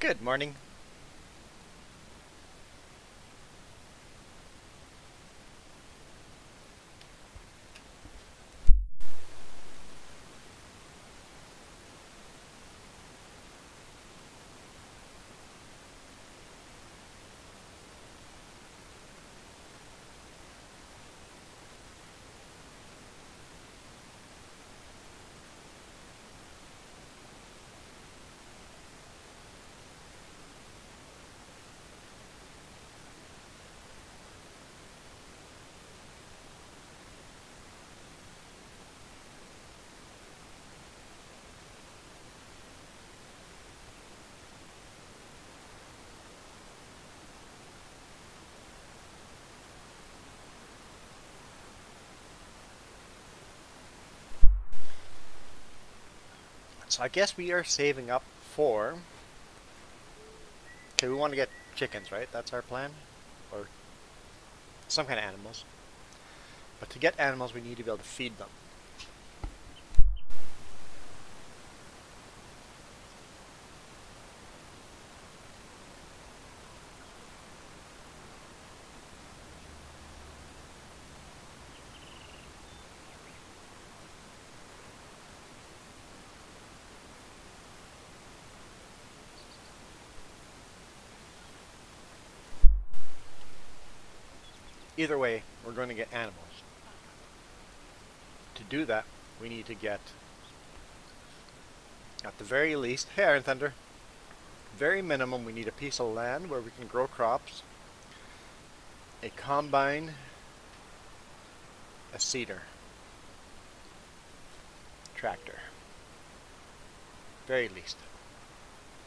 Good morning. So I guess we are saving up for. Okay, we want to get chickens, right? That's our plan, or some kind of animals. But to get animals, we need to be able to feed them. Either way, we're going to get animals. To do that, we need to get, at the very least, hey Iron Thunder, very minimum, we need a piece of land where we can grow crops, a combine, a seeder, tractor. Very least.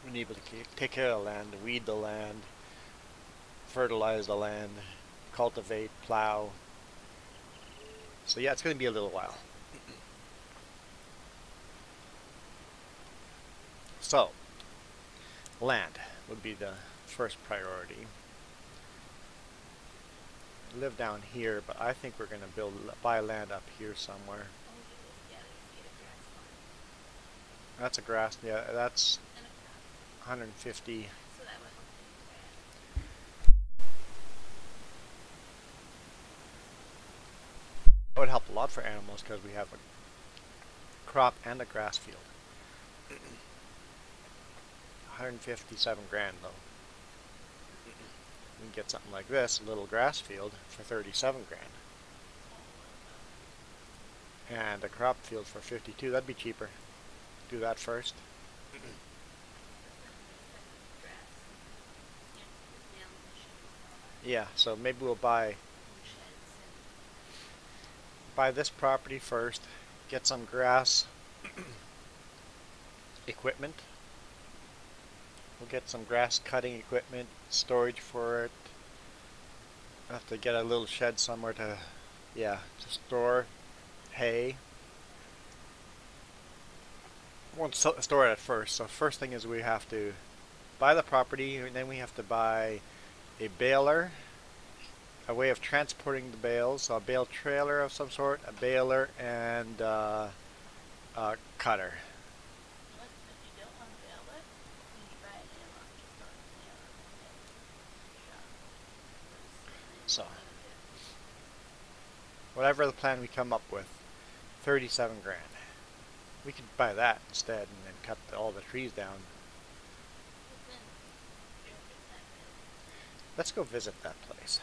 We need to take care of the land, weed the land, fertilize the land, cultivate, plow. So yeah, it's going to be a little while. So, land would be the first priority. Live down here, but I think we're going to buy land up here somewhere. That's a grass, yeah, that's 150. That would help a lot for animals because we have a crop and a grass field. 157 grand though. We can get something like this, a little grass field, for 37 grand. And a crop field for 52, that'd be cheaper. Do that first. Yeah, so maybe we'll buy this property first, get some grass equipment. We'll get some grass cutting equipment, storage for it. I'll have to get a little shed somewhere to, yeah, to store hay. Won't store it at first. So first thing is we have to buy the property, and then we have to buy a baler, a way of transporting the bales, so a bale trailer of some sort, a baler, and a cutter. So whatever the plan we come up with, 37 grand. We could buy that instead and then cut all the trees down. Let's go visit that place.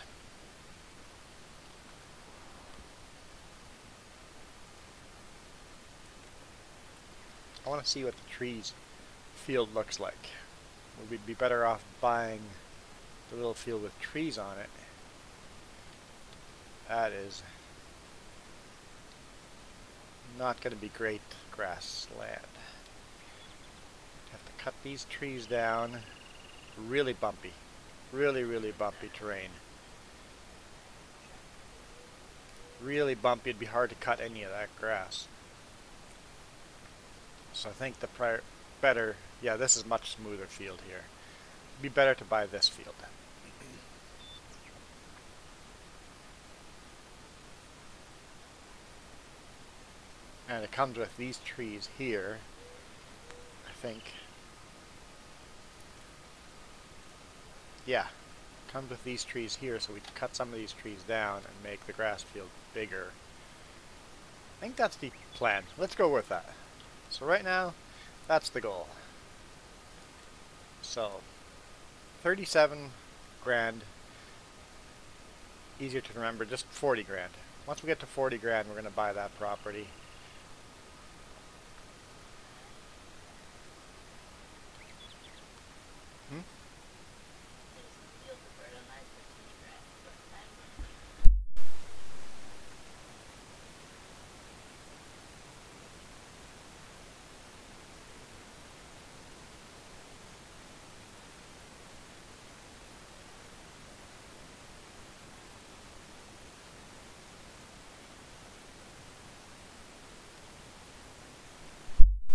I want to see what the trees field looks like. We'd be better off buying the little field with trees on it. That is not going to be great grassland. Have to cut these trees down. Really bumpy. Really bumpy terrain. Really bumpy. It'd be hard to cut any of that grass. So I think the better, yeah, this is much smoother field here. It'd be better to buy this field. And it comes with these trees here, I think. Yeah, comes with these trees here, so we cut some of these trees down and make the grass field bigger. I think that's the plan. Let's go with that. So right now, that's the goal. So, 37 grand, easier to remember, just 40 grand. Once we get to 40 grand, we're going to buy that property. Hmm?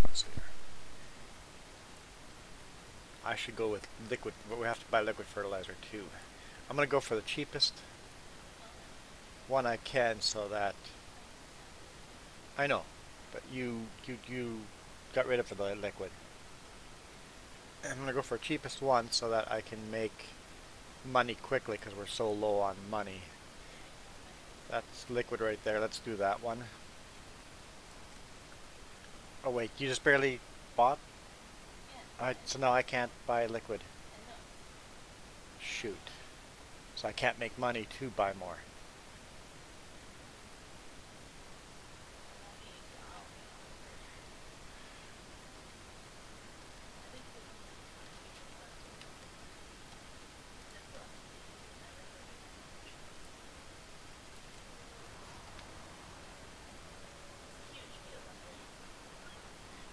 Let's see here. I should go with liquid, but we have to buy liquid fertilizer too. I'm going to go for the cheapest one I can so that I know, but you got rid of the liquid. I'm going to go for the cheapest one so that I can make money quickly because we're so low on money. That's liquid right there. Let's do that one. Oh wait, you just barely bought? So now I can't buy liquid. Shoot. So I can't make money to buy more.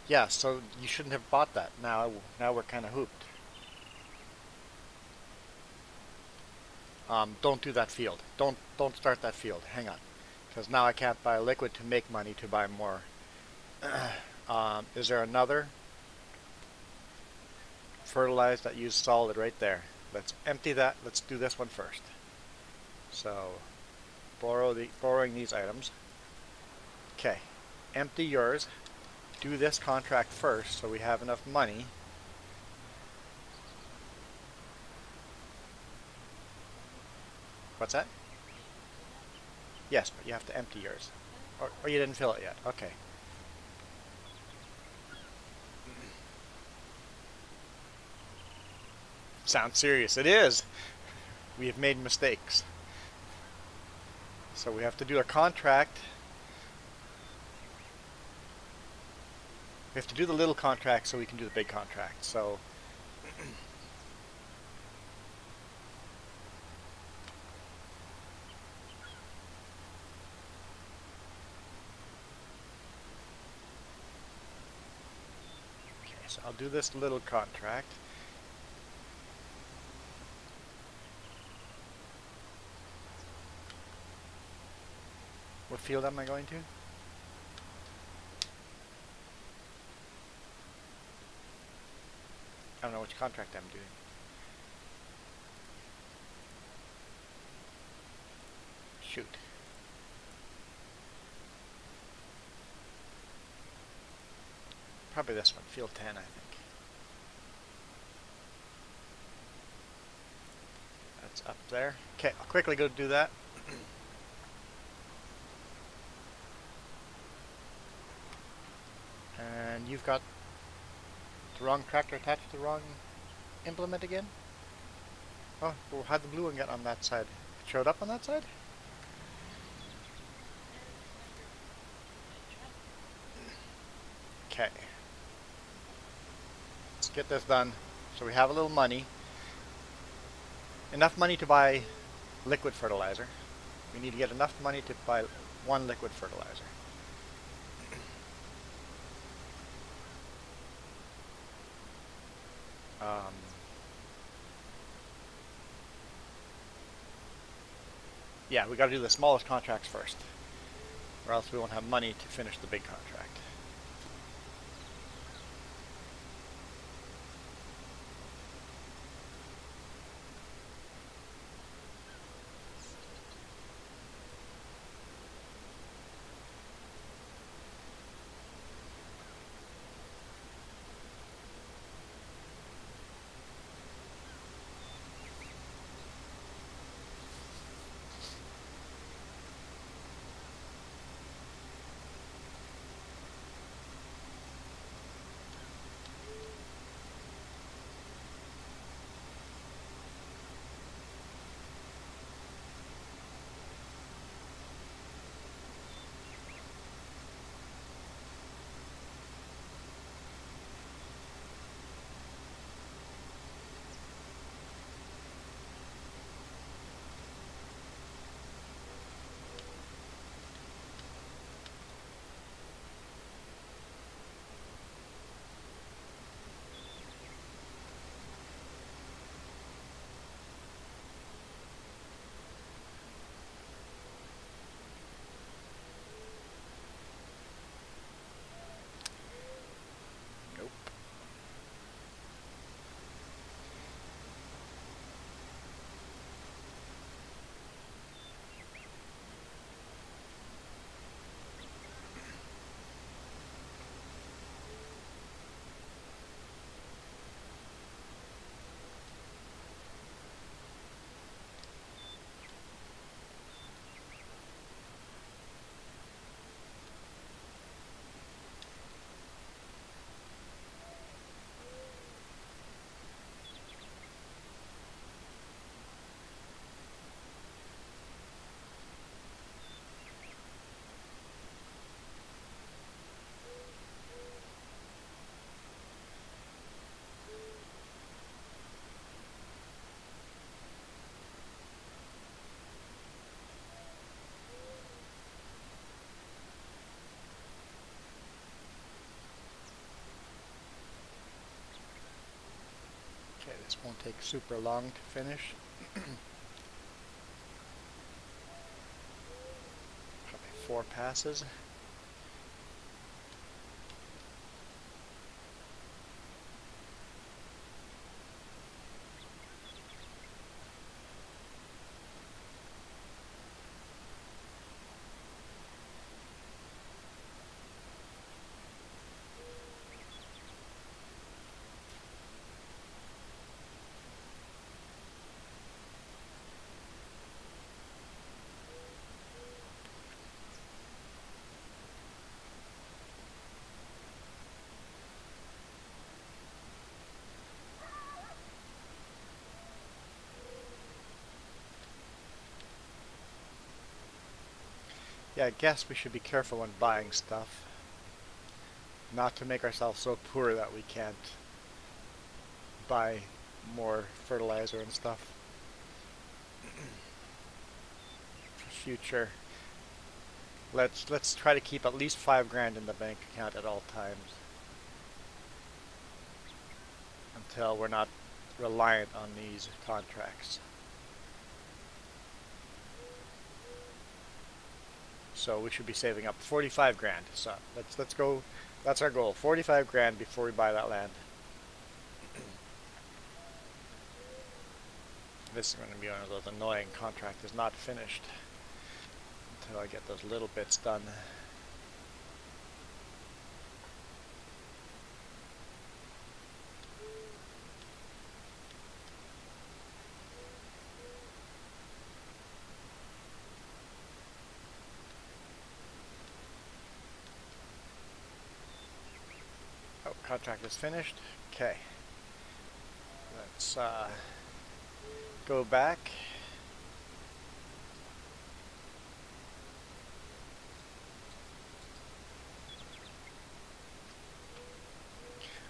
Yeah, so you shouldn't have bought that. Now we're kind of hooped. Don't do that field. Don't start that field. Hang on, because now I can't buy liquid to make money to buy more. Is there another fertilized that used solid right there? Let's empty that. Let's do this one first. So borrowing these items. Okay, empty yours. Do this contract first so we have enough money. What's that? Yes, but you have to empty yours. Or you didn't fill it yet. Okay. Sounds serious. It is. We have made mistakes. So we have to do a contract. We have to do the little contract so we can do the big contract. So so I'll do this little contract. What field am I going to? I don't know which contract I'm doing. Shoot. Probably this one, field 10, I think. That's up there. Okay, I'll quickly go do that. And you've got the wrong tractor attached to the wrong implement again? Oh, well, how'd the blue one get on that side? It showed up on that side? Okay. Let's get this done. So we have a little money. Enough money to buy liquid fertilizer. We need to get enough money to buy one liquid fertilizer. Yeah, we got to do the smallest contracts first, or else we won't have money to finish the big contract. This won't take super long to finish. Probably 4 passes. Yeah, I guess we should be careful when buying stuff. Not to make ourselves so poor that we can't buy more fertilizer and stuff for future. Let's try to keep at least 5 grand in the bank account at all times until we're not reliant on these contracts. So we should be saving up 45 grand. So let's go. That's our goal. 45 grand before we buy that land. This is going to be one of those annoying contract is not finished until I get those little bits done. Oh, contract is finished. Okay. Let's go back.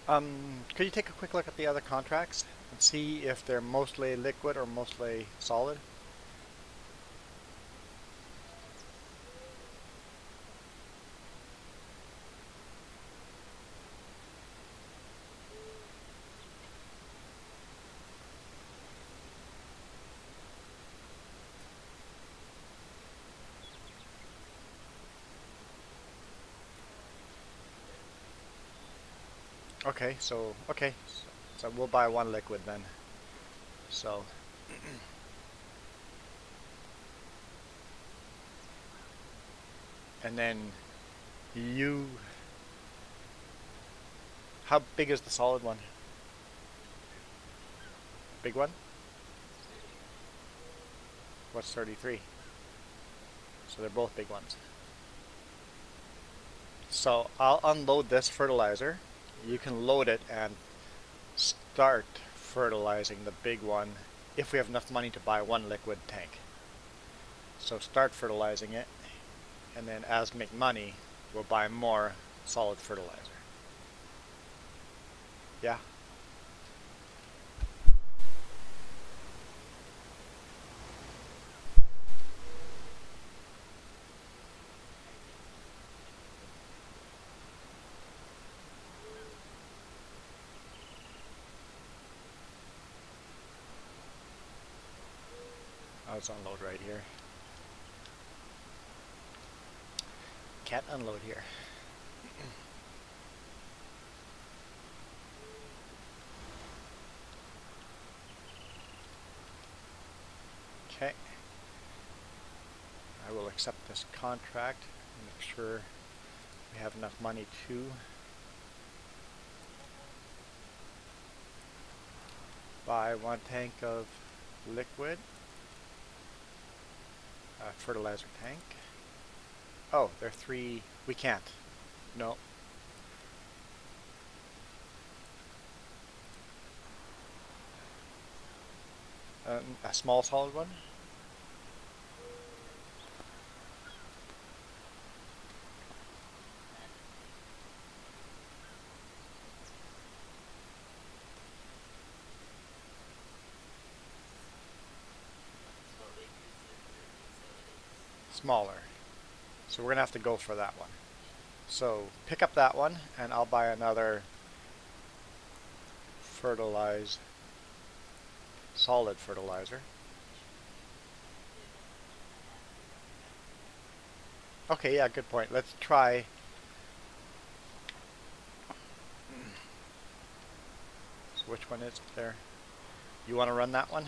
Could you take a quick look at the other contracts and see if they're mostly liquid or mostly solid? Okay, so we'll buy 1 liquid then. So and then you, how big is the solid one? Big one? What's 33? So they're both big ones. So I'll unload this fertilizer. You can load it and start fertilizing the big one if we have enough money to buy 1 liquid tank. So start fertilizing it, and then as we make money, we'll buy more solid fertilizer. Yeah? I'll just unload right here. Can't unload here. Okay. I will accept this contract and make sure we have enough money to buy 1 tank of liquid fertilizer tank. Oh, they're 3. We can't. No. A small solid one? Smaller. So we're going to have to go for that one. So pick up that one and I'll buy another fertilize solid fertilizer. Okay, yeah, good point. Let's try. So which one is it there? You want to run that one?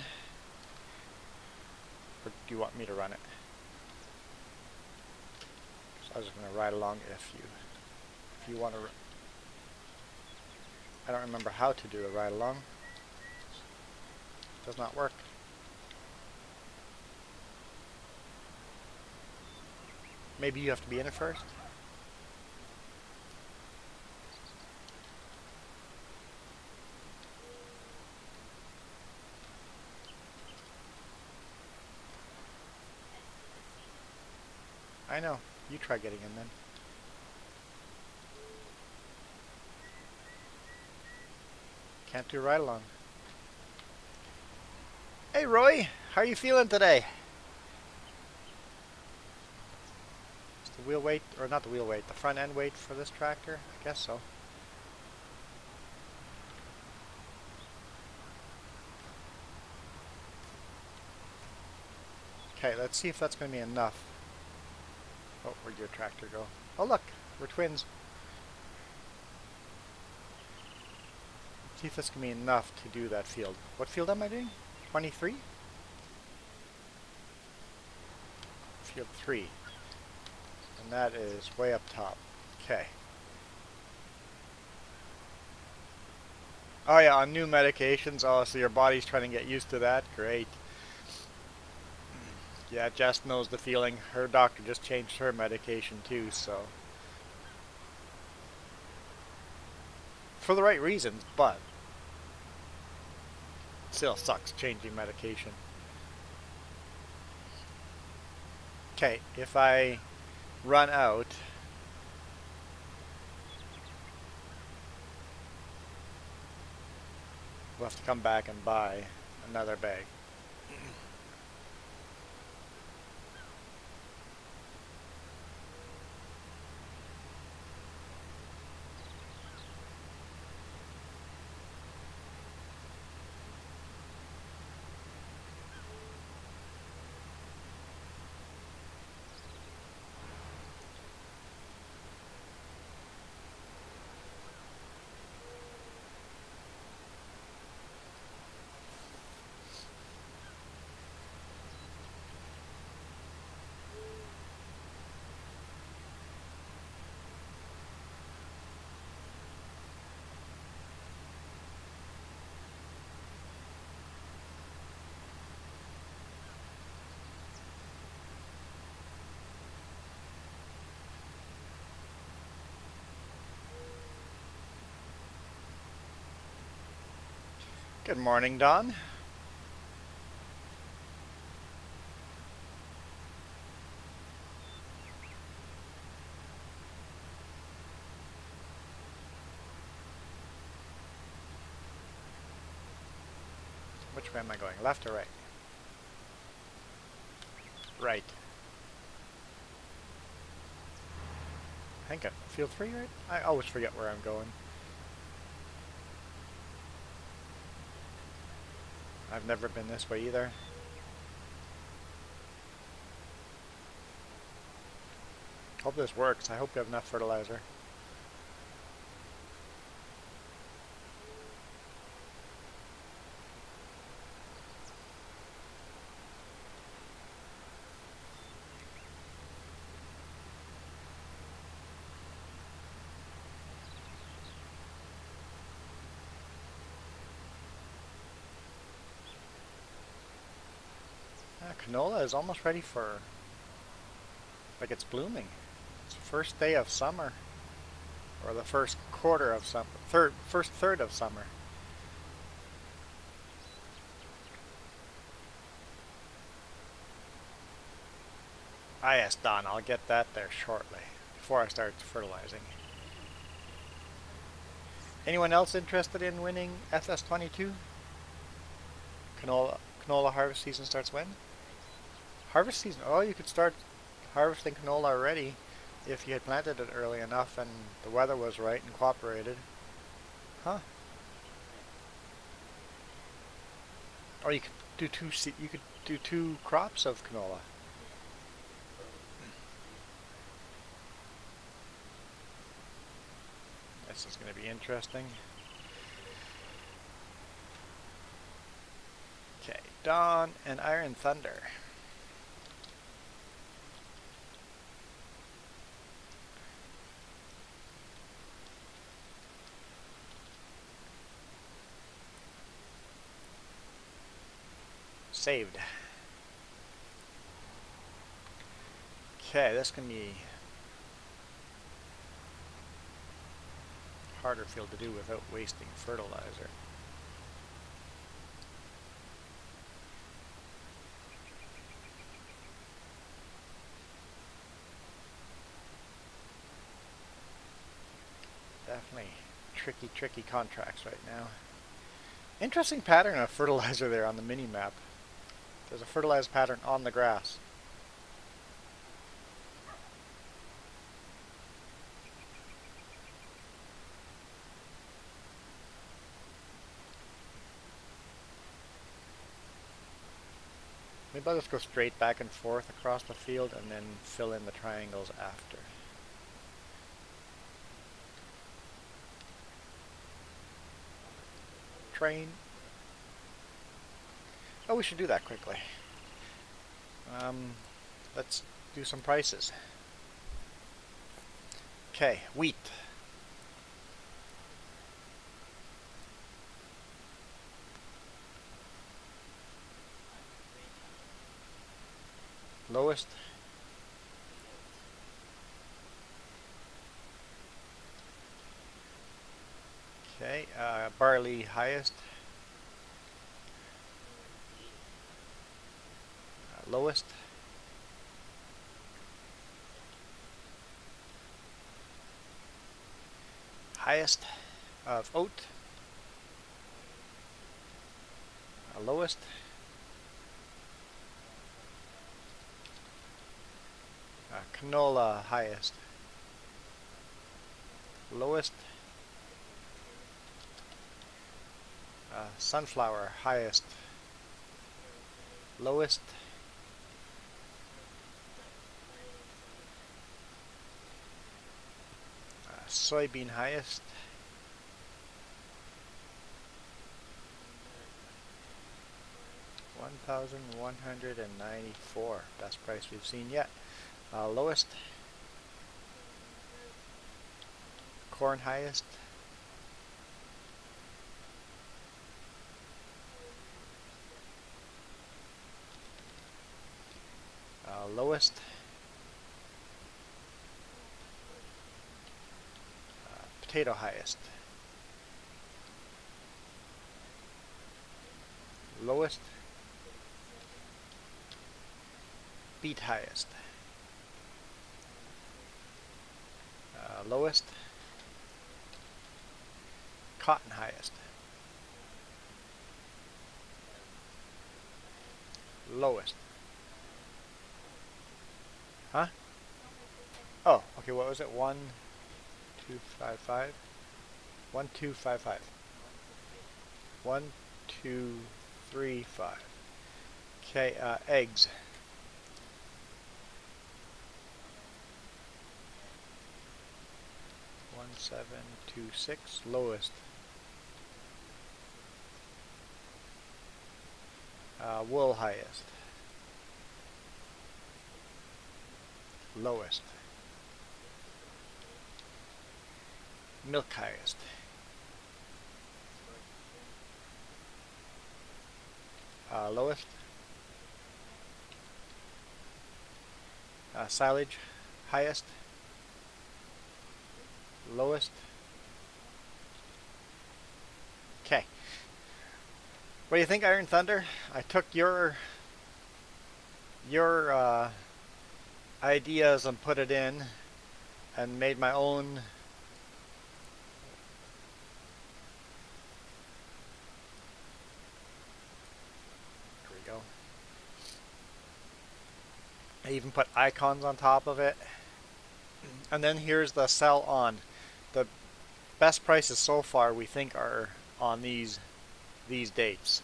Or do you want me to run it? So I was just going to ride along if you want to. I don't remember how to do a ride along. It does not work. Maybe you have to be in it first? I know. You try getting in then. Can't do ride along. Hey Roy, how are you feeling today? Is the wheel weight, or not the wheel weight, the front end weight for this tractor? I guess so. Okay, let's see if that's going to be enough. Oh, where'd your tractor go? Oh look, we're twins. See if this can be enough to do that field. What field am I doing? 23? Field 3. And that is way up top. Okay. Oh yeah, on new medications. Oh, so your body's trying to get used to that? Great. Yeah, Jess knows the feeling. Her doctor just changed her medication too, so. For the right reasons, but still sucks changing medication. Okay, if I run out, we'll have to come back and buy another bag. Good morning, Don. Which way am I going? Left or right? Right. I think field 3, right? I always forget where I'm going. I've never been this way either. Hope this works. I hope we have enough fertilizer. Canola is almost ready for, like it's blooming. It's the first day of summer, or the first quarter of summer, first third of summer. Ah yes, Don, I'll get that there shortly, before I start fertilizing. Anyone else interested in winning FS22? Canola harvest season starts when? Harvest season, oh, you could start harvesting canola already if you had planted it early enough and the weather was right and cooperated. Huh. Or you could do you could do 2 crops of canola. This is going to be interesting. Okay, Dawn and Iron Thunder. Saved. Okay, this can be harder field to do without wasting fertilizer. Definitely tricky contracts right now. Interesting pattern of fertilizer there on the mini map. There's a fertilized pattern on the grass. Maybe I'll just go straight back and forth across the field and then fill in the triangles after. Train. Oh, we should do that quickly. Let's do some prices. Okay, wheat. Lowest. Okay, barley highest. Lowest. Highest of oat. Lowest. Canola highest. Lowest. Sunflower highest. Lowest. Soybean highest. $1,194, best price we've seen yet. Lowest. Corn highest. Lowest. Potato highest. Lowest. Beet highest. Lowest. Cotton highest. Lowest. Huh? Oh, okay, what was it? 1,255? 1,255. 1,235. Okay, eggs. 1,726, lowest. Wool highest. Lowest. Milk highest. Lowest. Silage highest. Lowest. Okay. What do you think, Iron Thunder? I took your ideas and put it in and made my own. Here we go. I even put icons on top of it. And then here's the sell on. The best prices so far we think are on these dates.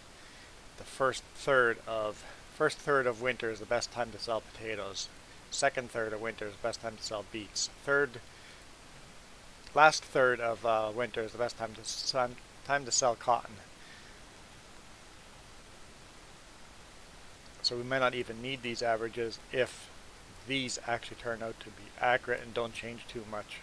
the first third of winter is the best time to sell potatoes. Second third of winter is the best time to sell beets. Last third of winter is the best time to sell cotton. So we might not even need these averages if these actually turn out to be accurate and don't change too much.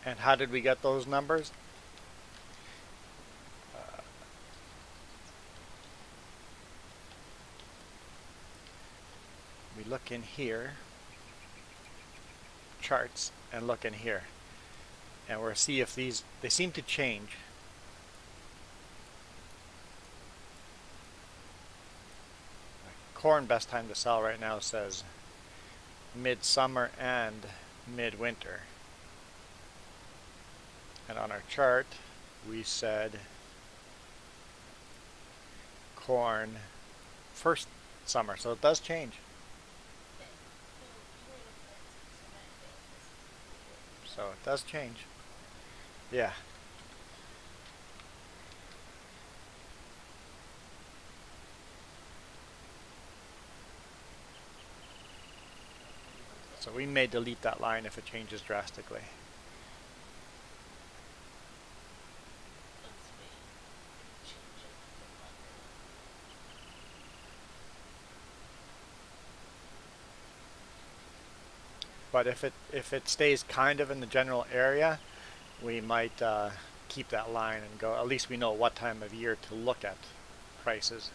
And how did we get those numbers? We look in here, charts, and look in here. And we'll see if they seem to change. Corn best time to sell right now says midsummer and midwinter. And on our chart, we said corn first summer, so it does change. So it does change. Yeah. So we may delete that line if it changes drastically. But if it stays kind of in the general area, we might keep that line and go. At least we know what time of year to look at prices.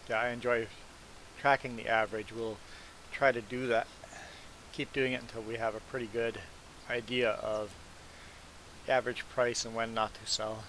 Yeah, I enjoy tracking the average. We'll try to do that. Keep doing it until we have a pretty good idea of the average price and when not to sell.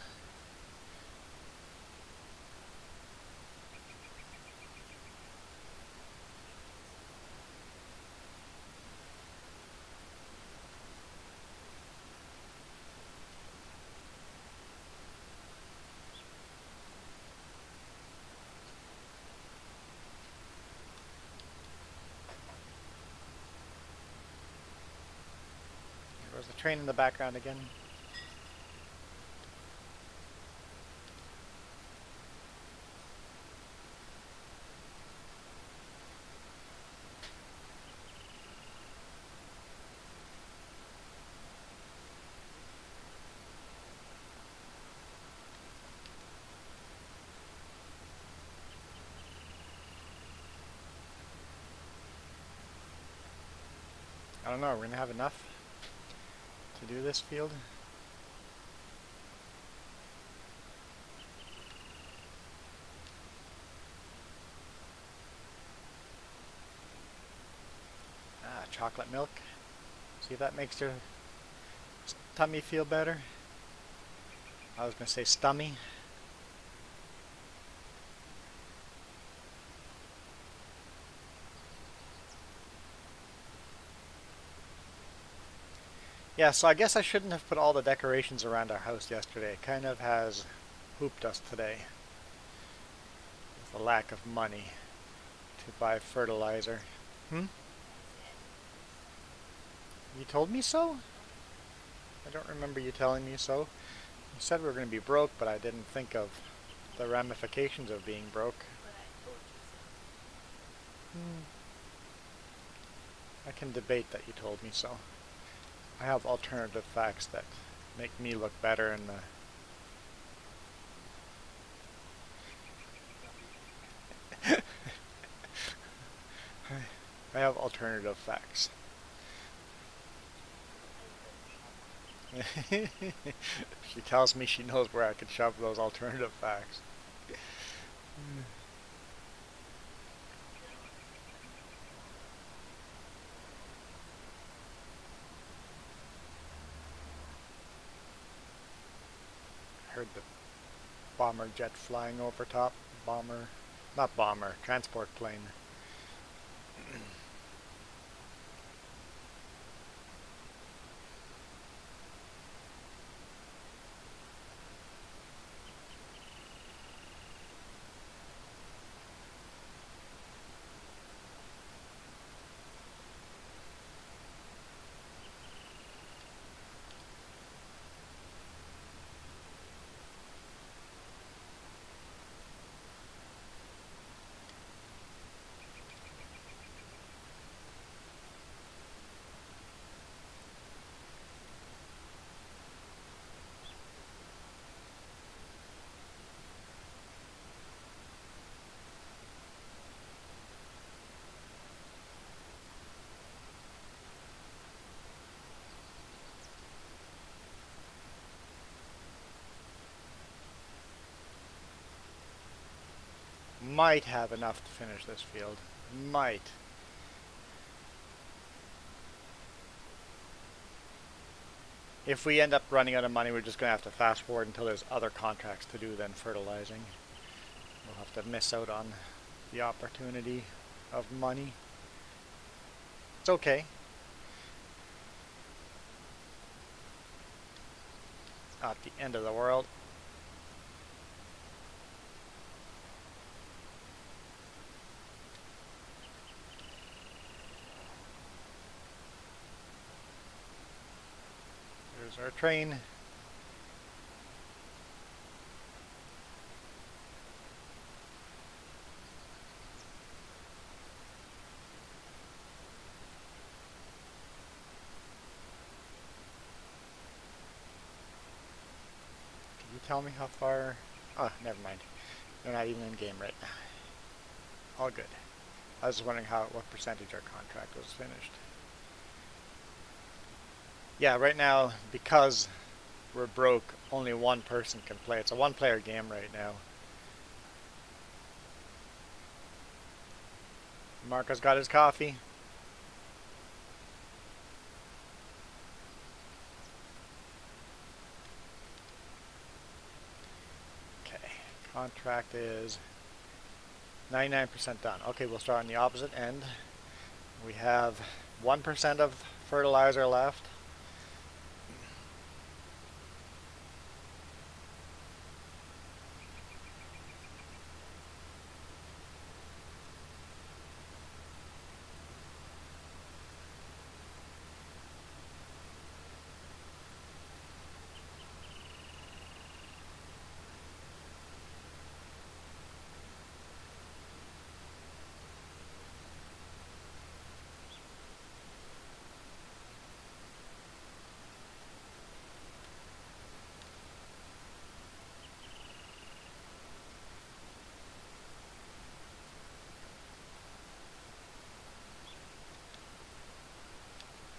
There's the train in the background again. I don't know, we're going to have enough to do this field. Chocolate milk. See if that makes your tummy feel better. I was going to say stummy. Yeah, so I guess I shouldn't have put all the decorations around our house yesterday. It kind of has hooped us today. With the lack of money to buy fertilizer. You told me so? I don't remember you telling me so. You said we were going to be broke, but I didn't think of the ramifications of being broke. I can debate that you told me so. I have alternative facts that make me look better in the... I have alternative facts. She tells me she knows where I could shove those alternative facts. Heard the bomber jet flying over top. Bomber, not bomber, transport plane. Might have enough to finish this field. Might. If we end up running out of money, we're just going to have to fast forward until there's other contracts to do than fertilizing. We'll have to miss out on the opportunity of money. It's okay. Not the end of the world. There's our train. Can you tell me how far? Oh, never mind. They're not even in game right now. All good. I was just wondering what percentage our contract was finished. Yeah, right now, because we're broke, only one person can play. It's a one-player game right now. Marco's got his coffee. Okay, contract is 99% done. Okay, we'll start on the opposite end. We have 1% of fertilizer left.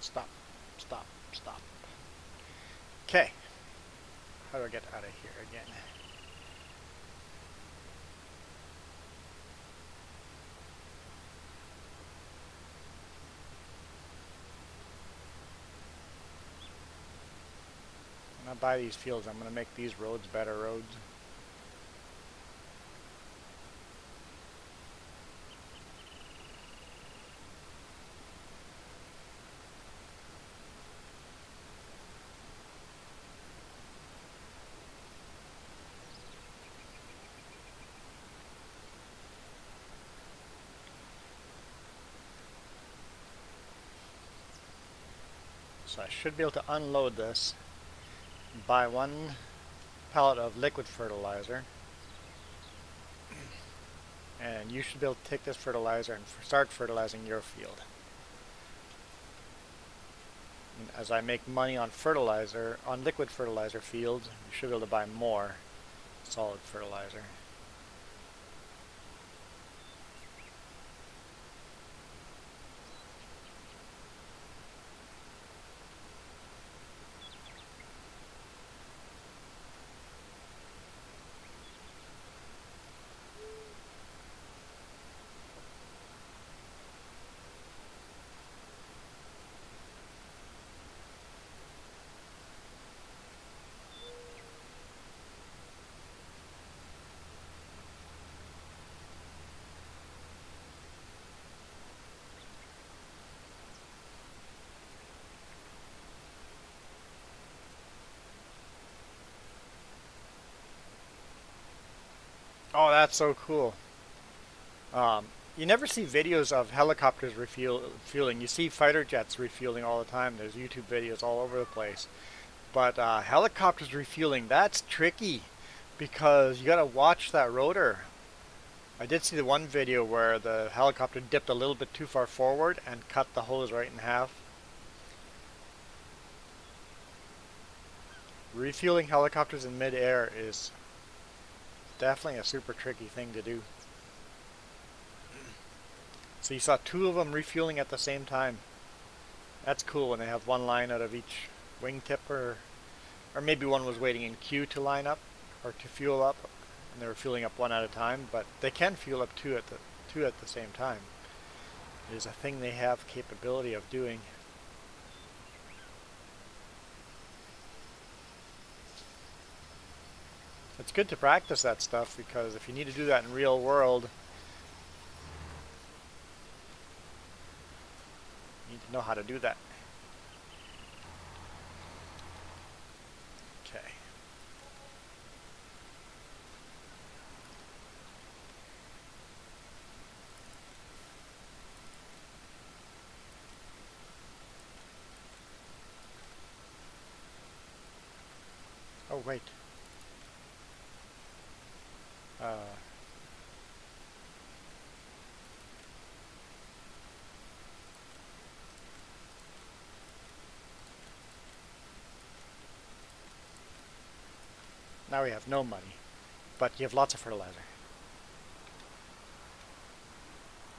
Stop, stop, stop. Okay. How do I get out of here again? When I buy these fields, I'm going to make these roads better roads. So I should be able to unload this, buy one pallet of liquid fertilizer, and you should be able to take this fertilizer and start fertilizing your field. And as I make money on fertilizer, on liquid fertilizer fields, you should be able to buy more solid fertilizer. Oh, that's so cool. Um, you never see videos of helicopters refueling. You see fighter jets refueling all the time. There's YouTube videos all over the place. But helicopters refueling, that's tricky because you got to watch that rotor. I did see the one video where the helicopter dipped a little bit too far forward and cut the hose right in half. Refueling helicopters in mid-air is definitely a super tricky thing to do. So you saw two of them refueling at the same time. That's cool when they have one line out of each wingtip, or maybe one was waiting in queue to line up or to fuel up, and they were fueling up one at a time. But they can fuel up two at the same time. It is a thing they have capability of doing. It's good to practice that stuff because if you need to do that in real world, you need to know how to do that. Okay. Oh, wait. Uh, Now we have no money, but you have lots of fertilizer.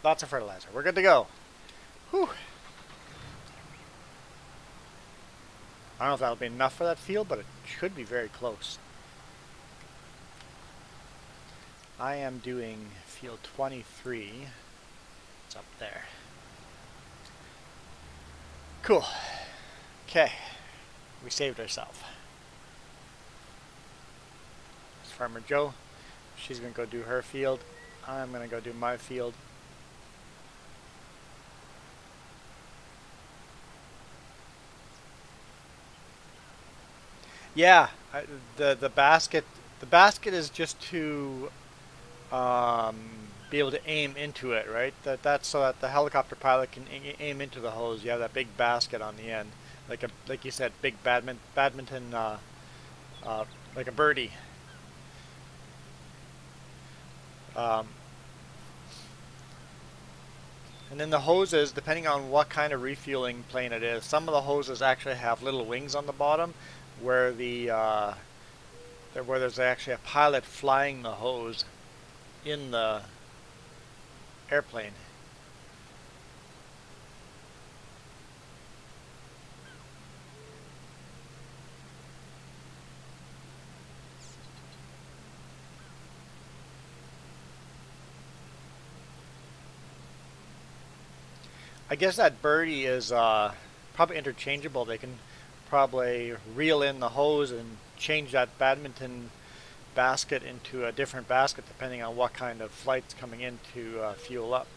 Lots of fertilizer. We're good to go. Whew. I don't know if that'll be enough for that field, but it should be very close. I am doing field 23. It's up there. Cool. Okay. We saved ourselves. It's Farmer Joe. She's going to go do her field. I'm going to go do my field. Yeah, the basket is just to um, be able to aim into it, right? That's so that the helicopter pilot can aim into the hose. You have that big basket on the end, like you said, big badminton, like a birdie. Um, and then the hoses, depending on what kind of refueling plane it is, some of the hoses actually have little wings on the bottom, where where there's actually a pilot flying the hose in the airplane. I guess that birdie is probably interchangeable. They can probably reel in the hose and change that badminton basket into a different basket depending on what kind of flight's coming in to fuel up.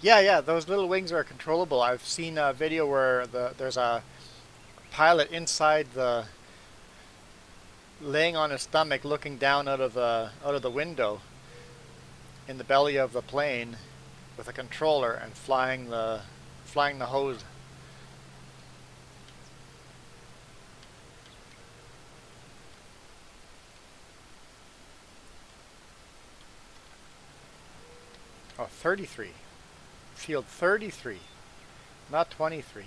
Yeah, yeah, those little wings are controllable. I've seen a video where there's a pilot inside the laying on his stomach looking down out of the window in the belly of the plane with a controller and flying the hose. Oh, 33. Field 33, not 23.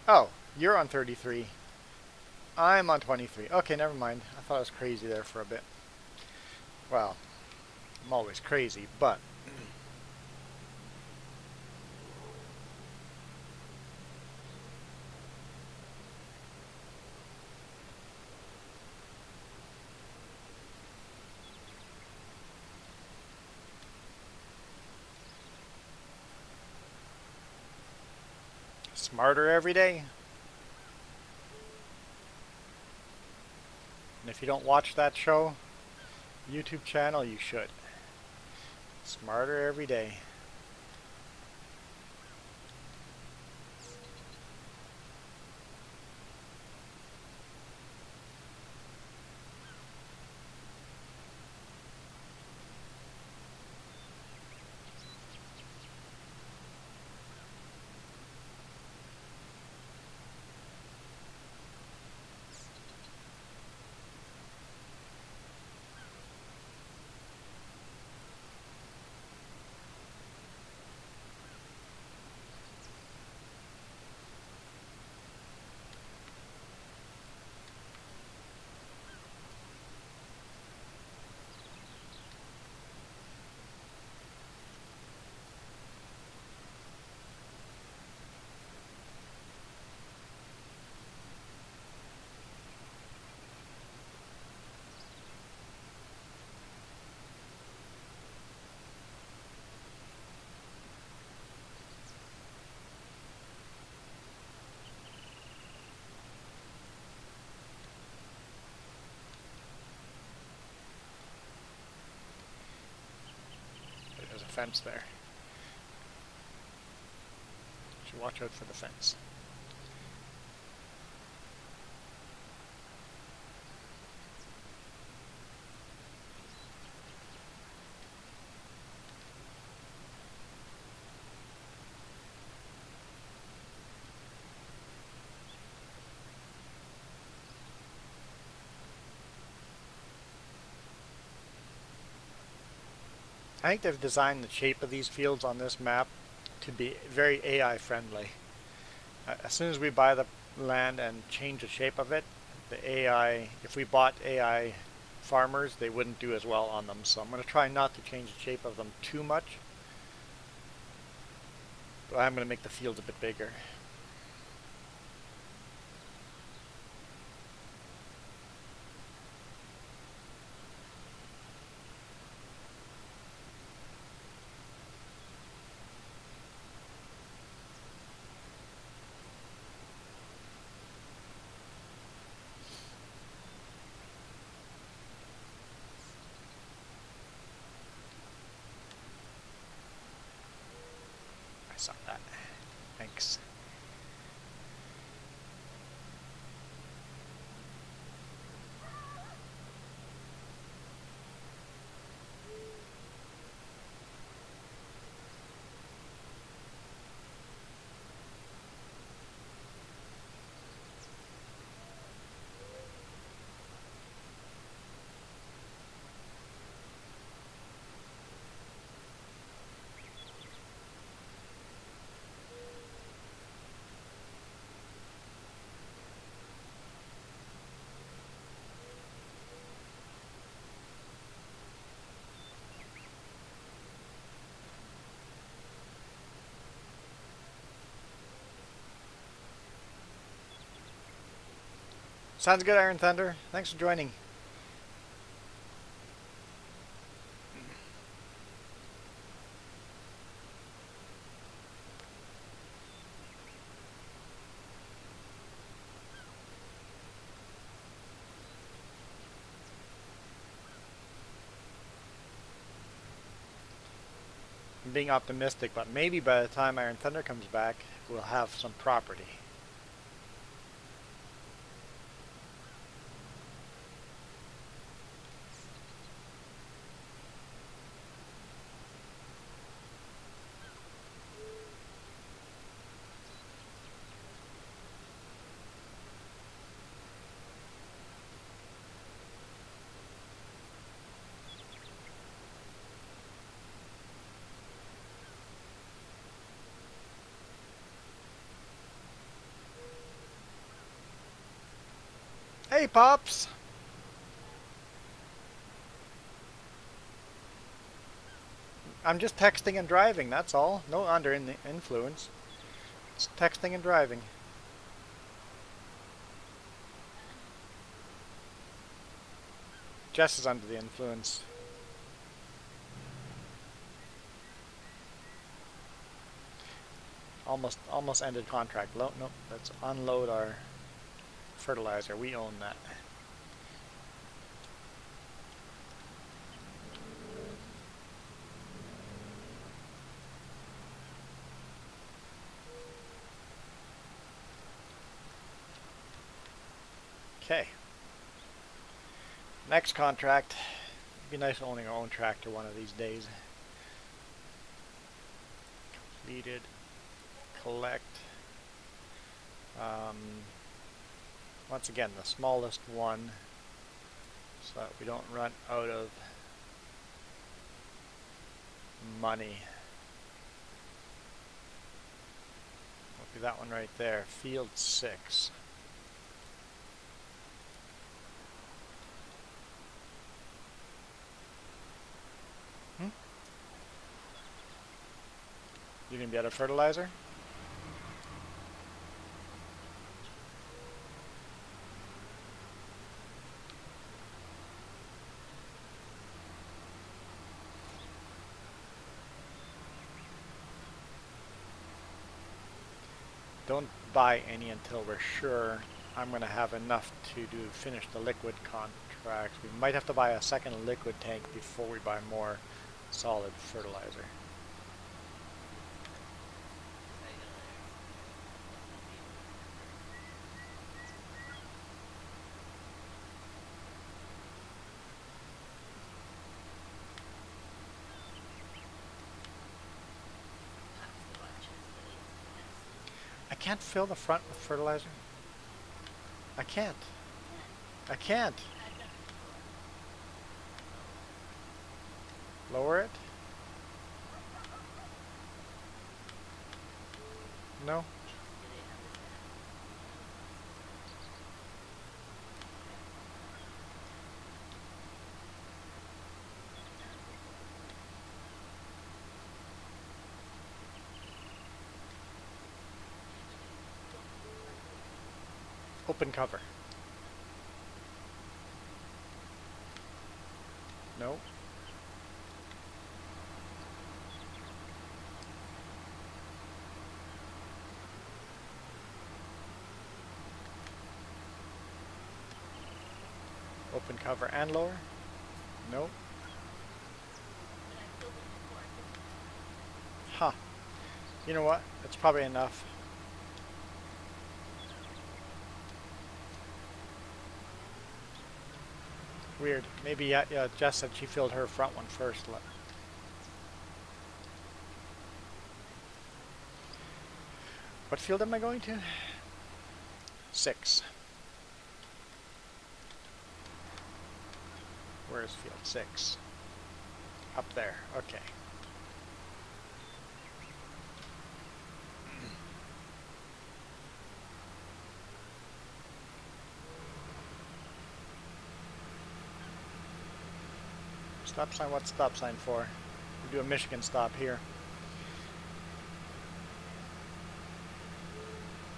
Oh, you're on 33. I'm on 23. Okay, never mind. I thought I was crazy there for a bit. Well, I'm always crazy, but smarter every day. And if you don't watch that show, YouTube channel, you should. Smarter every day. There's a fence there. Should watch out for the fence. I think they've designed the shape of these fields on this map to be very AI friendly. As soon as we buy the land and change the shape of it, the AI, if we bought AI farmers, they wouldn't do as well on them. So I'm going to try not to change the shape of them too much, but I'm going to make the fields a bit bigger. I saw that. Thanks. Sounds good, Iron Thunder. Thanks for joining. I'm being optimistic, but maybe by the time Iron Thunder comes back, we'll have some property. Hey, Pops! I'm just texting and driving, that's all. No under influence. It's texting and driving. Jess is under the influence. Almost ended contract. Nope, let's unload our fertilizer. We own that. Okay. Next contract. Be nice owning our own tractor one of these days. Completed. Collect. Once again, the smallest one, so that we don't run out of money. Will be that one right there. Field 6. You gonna be out of fertilizer? Don't buy any until we're sure I'm going to have enough to finish the liquid contracts. We might have to buy a second liquid tank before we buy more solid fertilizer. I can't fill the front with fertilizer. I can't. I can't. Lower it? No. Open cover. No. Open cover and lower? No. Huh. You know what? It's probably enough. Weird. Maybe yeah, Jess said she filled her front one first. What field am I going to? 6. Where is field 6? Up there. Okay. Stop sign, what's stop sign for? We do a Michigan stop here.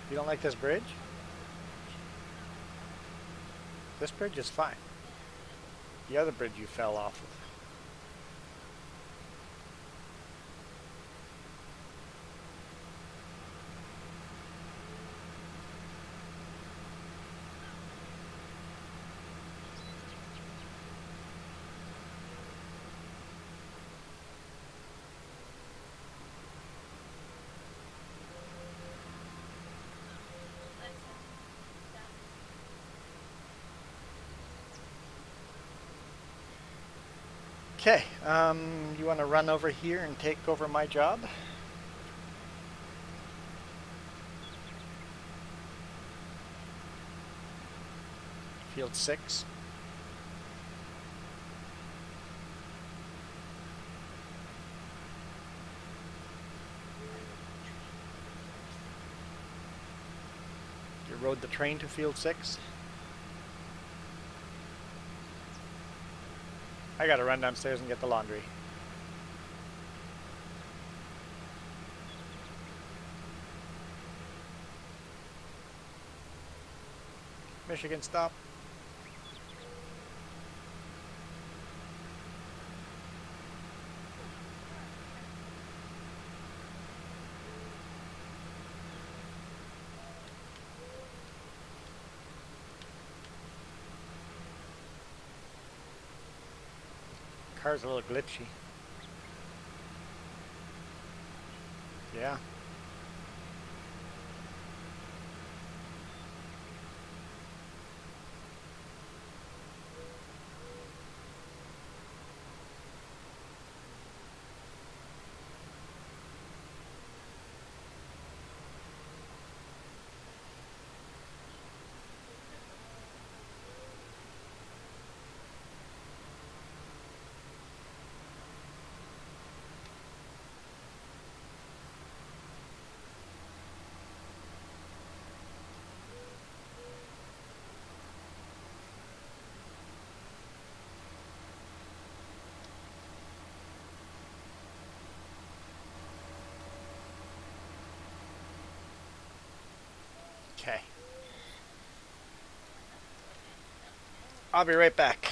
You don't like this bridge? This bridge is fine. The other bridge you fell off of. Okay, you want to run over here and take over my job? Field 6. You rode the train to field 6? I gotta run downstairs and get the laundry. Michigan, stop. Car's a little glitchy. Yeah. Okay. I'll be right back.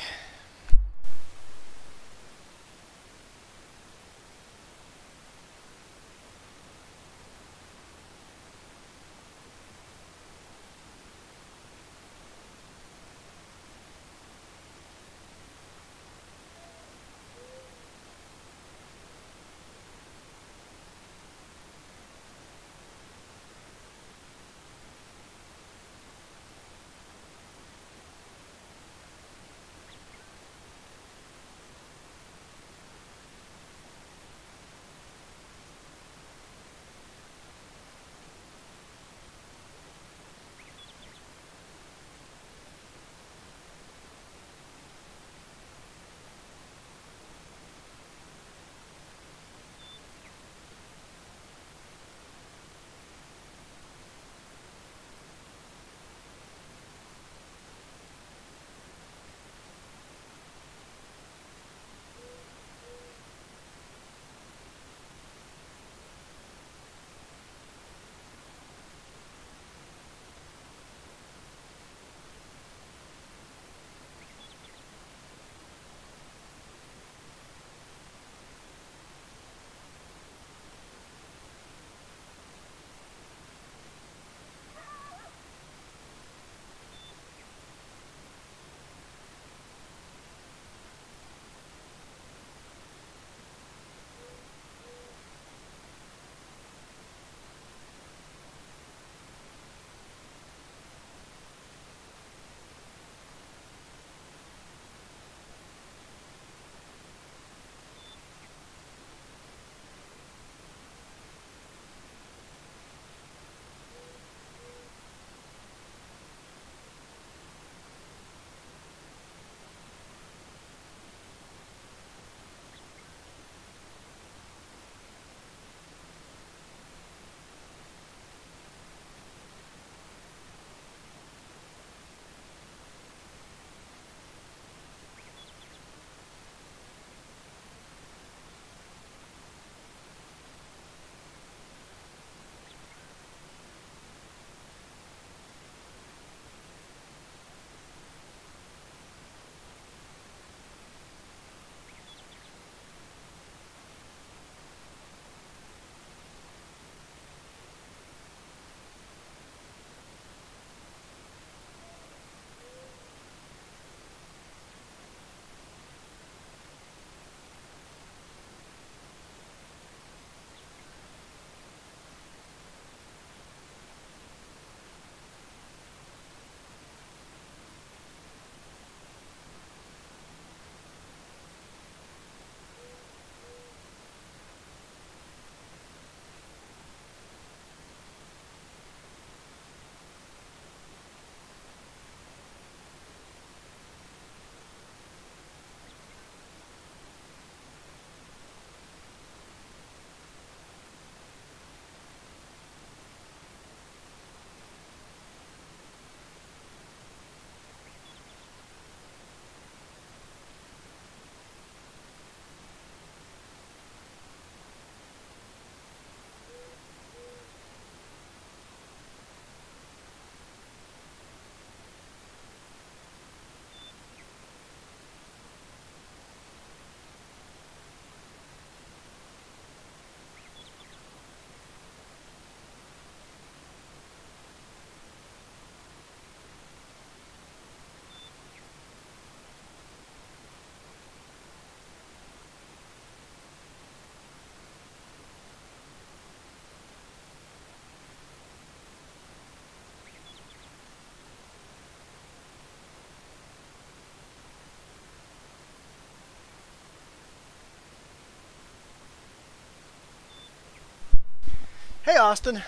Hey, Austin.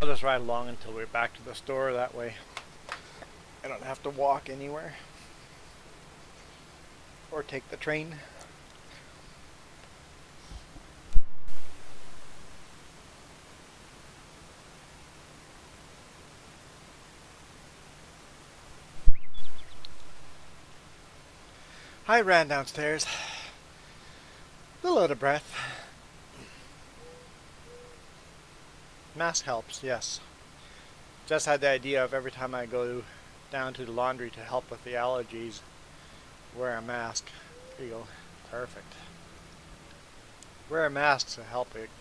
I'll just ride along until we're back to the store. That way I don't have to walk anywhere or take the train. I ran downstairs. A little out of breath. Mask helps, yes. Just had the idea of every time I go down to the laundry to help with the allergies, wear a mask. There you go. Perfect. Wear a mask to help it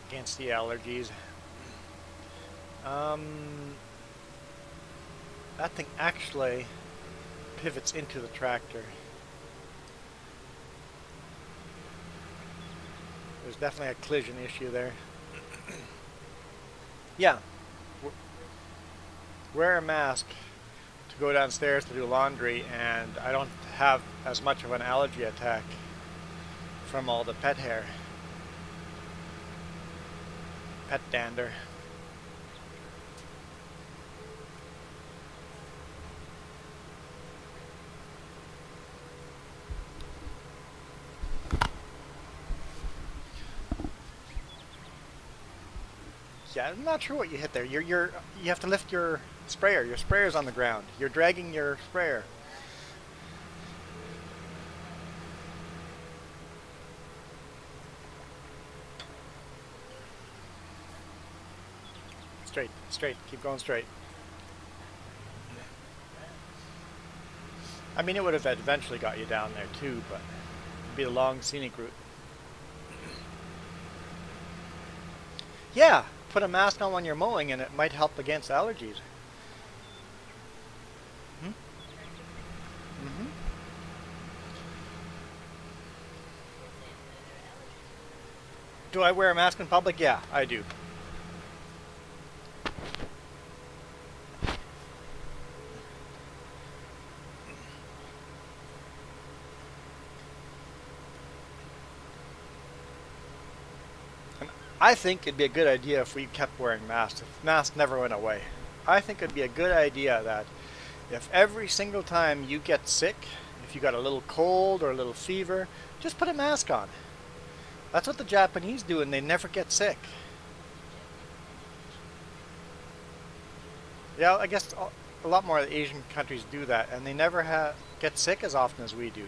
against the allergies. That thing actually pivots into the tractor. There's definitely a collision issue there. Yeah. Wear a mask to go downstairs to do laundry, and I don't have as much of an allergy attack from all the pet hair. Pet dander. Yeah, I'm not sure what you hit there. You have to lift your sprayer. Your sprayer's on the ground. You're dragging your sprayer. Straight, straight. Keep going straight. I mean, it would have eventually got you down there too, but it'd be a long scenic route. Yeah, put a mask on when you're mowing, and it might help against allergies. Hmm? Mm-hmm. Do I wear a mask in public? Yeah, I do. I think it'd be a good idea if we kept wearing masks, if masks never went away. I think it'd be a good idea that if every single time you get sick, if you got a little cold or a little fever, just put a mask on. That's what the Japanese do, and they never get sick. Yeah, I guess a lot more of the Asian countries do that, and they never get sick as often as we do.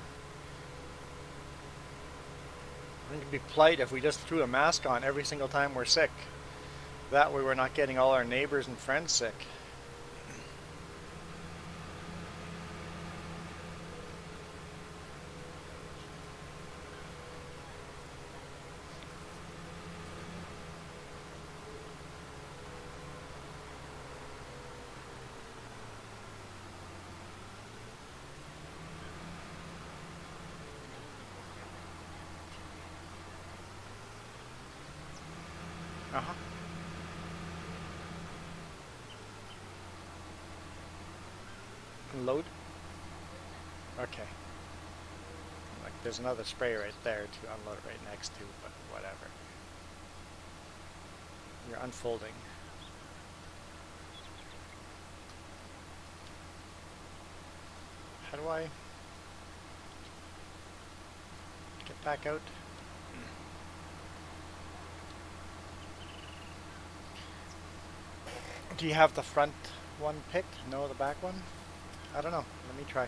I think it'd be polite if we just threw a mask on every single time we're sick. That way we're not getting all our neighbors and friends sick. Uh-huh. Unload? Okay. Like there's another spray right there to unload it right next to, but whatever. You're unfolding. How do I get back out? Do you have the front one picked? No, the back one? I don't know. Let me try.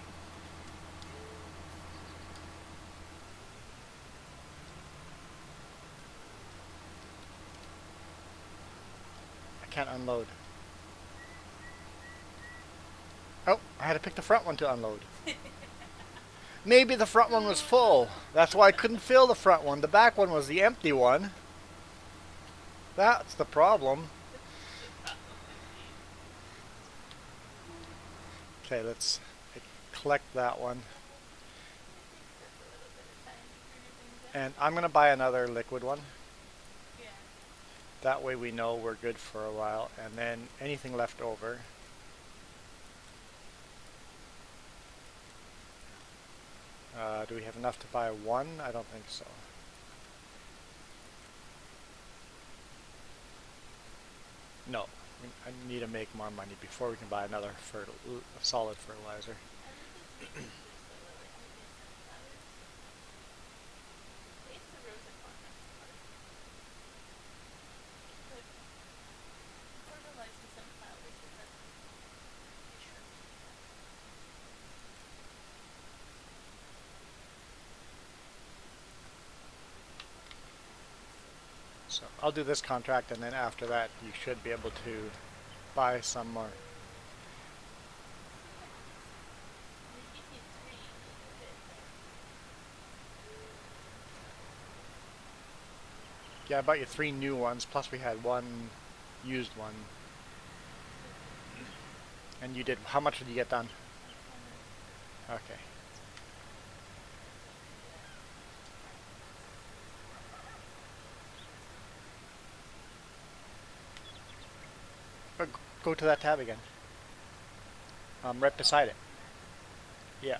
I can't unload. Oh, I had to pick the front one to unload. Maybe the front one was full. That's why I couldn't fill the front one. The back one was the empty one. That's the problem. Okay, let's collect that one. And I'm going to buy another liquid one. That way we know we're good for a while. And then anything left over. Do we have enough to buy one? I don't think so. No. I need to make more money before we can buy another solid fertilizer. So I'll do this contract, and then after that you should be able to buy some more. Yeah, I bought you 3 new ones, plus we had 1 used one. And you did, how much did you get done? Okay. Go to that tab again. Right beside it. Yeah.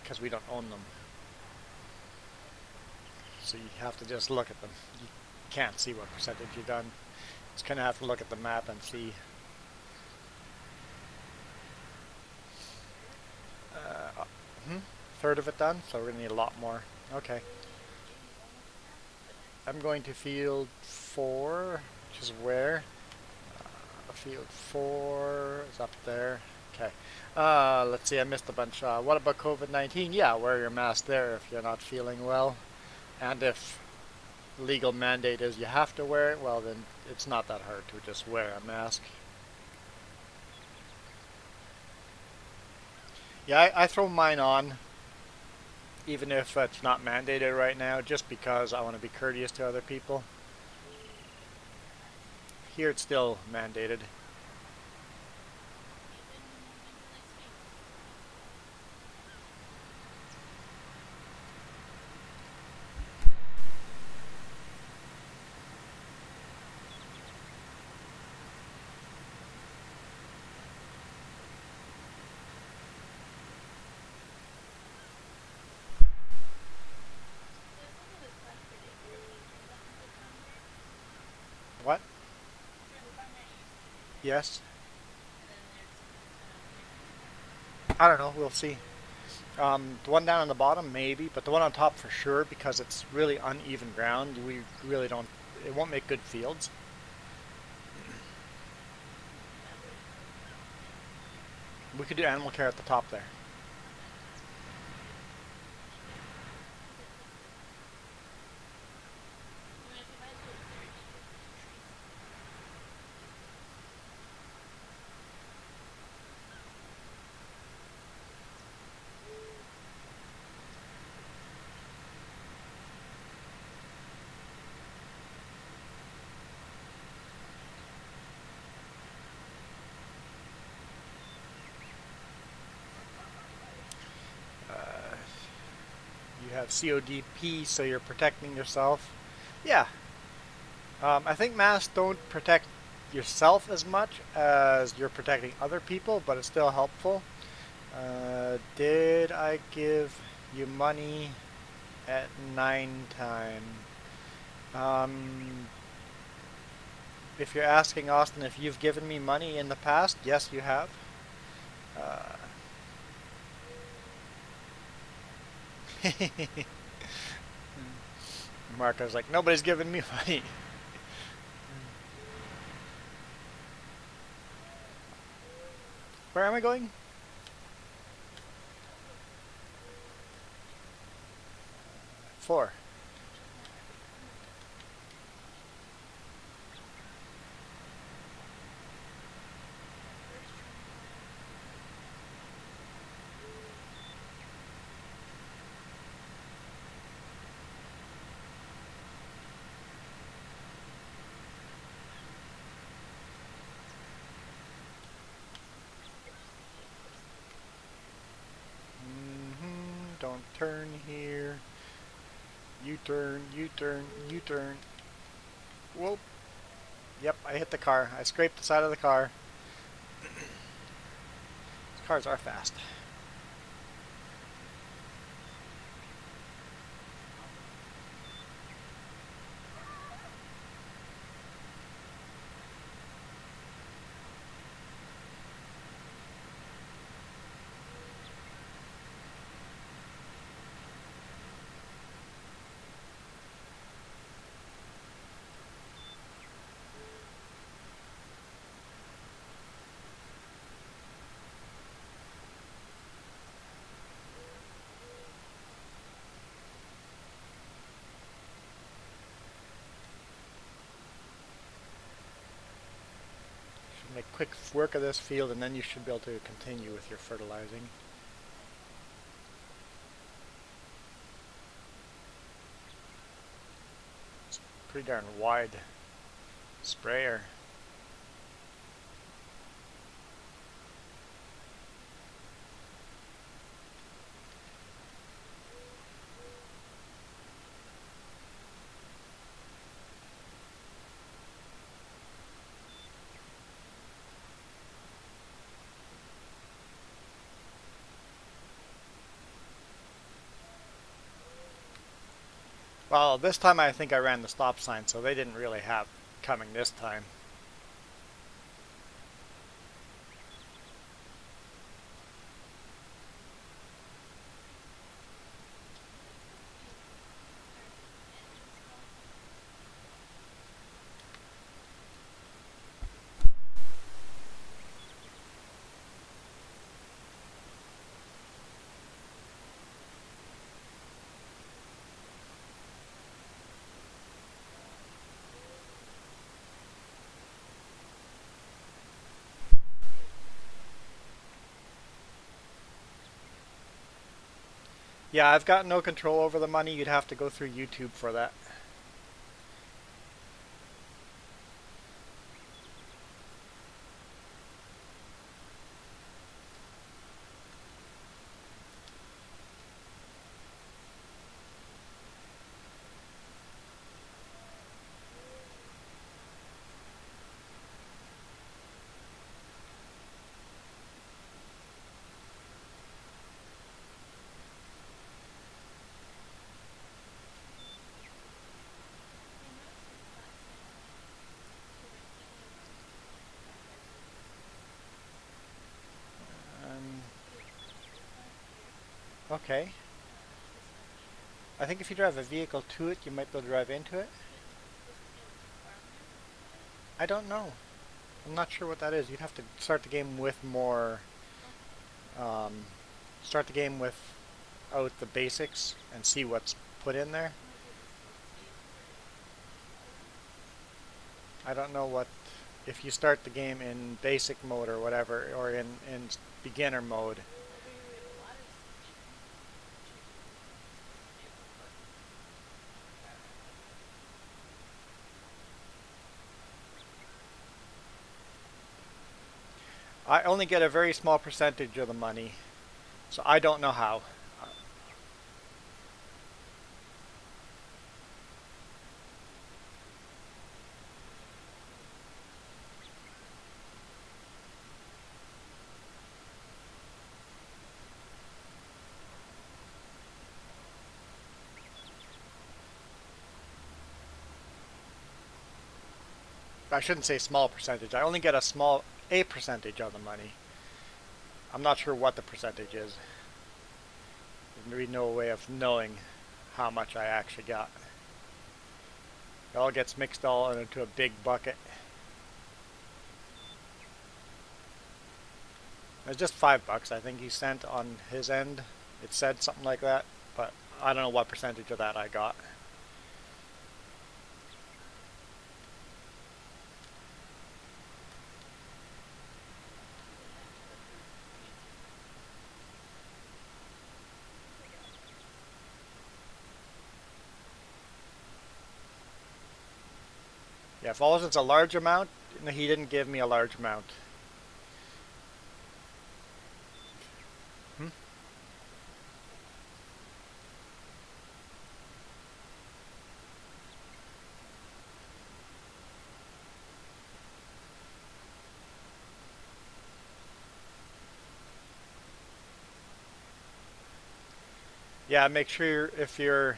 Because we don't own them. So you have to just look at them. You can't see what percentage you've done. Just kind of have to look at the map and see. Third of it done, so we're going to need a lot more. Okay. I'm going to field 4, which is where? Field 4 is up there. Okay. Let's see, I missed a bunch. What about COVID-19? Yeah, wear your mask there if you're not feeling well. And if legal mandate is you have to wear it, well then it's not that hard to just wear a mask. Yeah, I throw mine on, even if it's not mandated right now, just because I want to be courteous to other people. Here it's still mandated. What? Yes? I don't know, we'll see. The one down on the bottom, maybe, but the one on top for sure, because it's really uneven ground. We really don't, it won't make good fields. We could do animal care at the top there. You have CODP, so you're protecting yourself. Yeah. I think masks don't protect yourself as much as you're protecting other people, but it's still helpful. Did I give you money at 9 time? If you're asking Austin if you've given me money in the past, yes, you have. Marco's like, nobody's giving me money. Where am I going? Four. Don't turn here. U-turn, U-turn, U-turn. Whoop. Yep, I hit the car. I scraped the side of the car. These cars are fast. Should make quick work of this field, and then you should be able to continue with your fertilizing. It's a pretty darn wide sprayer. Well, this time I think I ran the stop sign, so they didn't really have coming this time. Yeah, I've got no control over the money. You'd have to go through YouTube for that. Okay. I think if you drive a vehicle to it, you might be able to drive into it. I don't know. I'm not sure what that is. You'd have to start the game with more. Um, Start the game without the basics and see what's put in there. I don't know what. If you start the game in basic mode or whatever, or in beginner mode. I only get a very small percentage of the money, so I don't know how. I shouldn't say small percentage. I only get a percentage of the money. I'm not sure what the percentage is. There's really no way of knowing how much I actually got. It all gets mixed all into a big bucket. It's just $5, I think he sent on his end. It said something like that, but I don't know what percentage of that I got. Yeah, if all it's a large amount, he didn't give me a large amount. Hmm? Yeah, make sure if your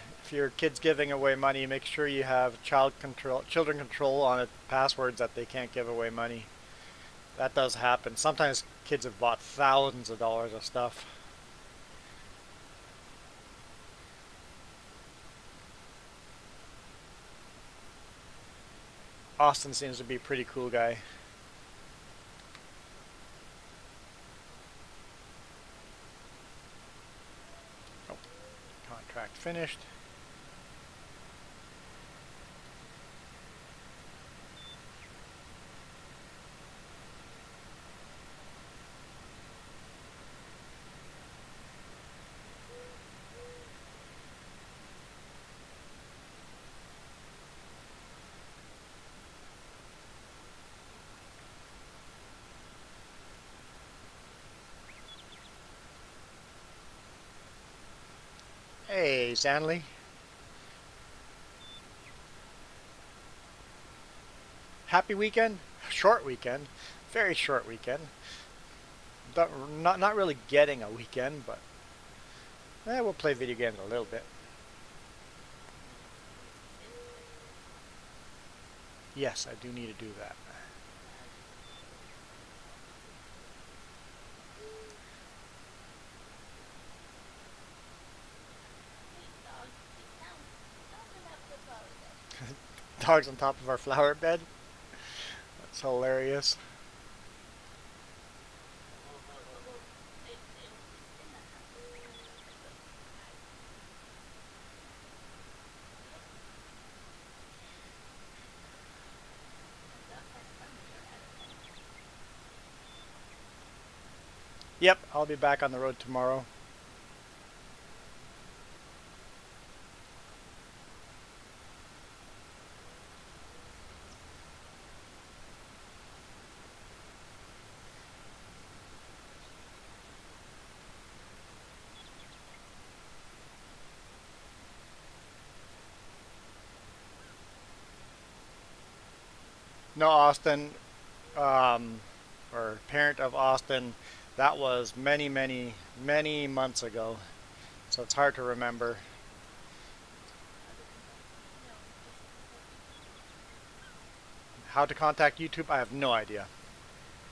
kid's giving away money, make sure you have children control on it, passwords that they can't give away money. That does happen. Sometimes kids have bought thousands of dollars of stuff. Austin seems to be a pretty cool guy. Oh, contract finished. Hey, Zanley. Happy weekend? Short weekend. Very short weekend. Not really getting a weekend, but we'll play video games a little bit. Yes, I do need to do that. Dogs on top of our flower bed. That's hilarious. Yep, I'll be back on the road tomorrow. No, Austin, or parent of Austin, that was many months ago. So it's hard to remember. How to contact YouTube? I have no idea.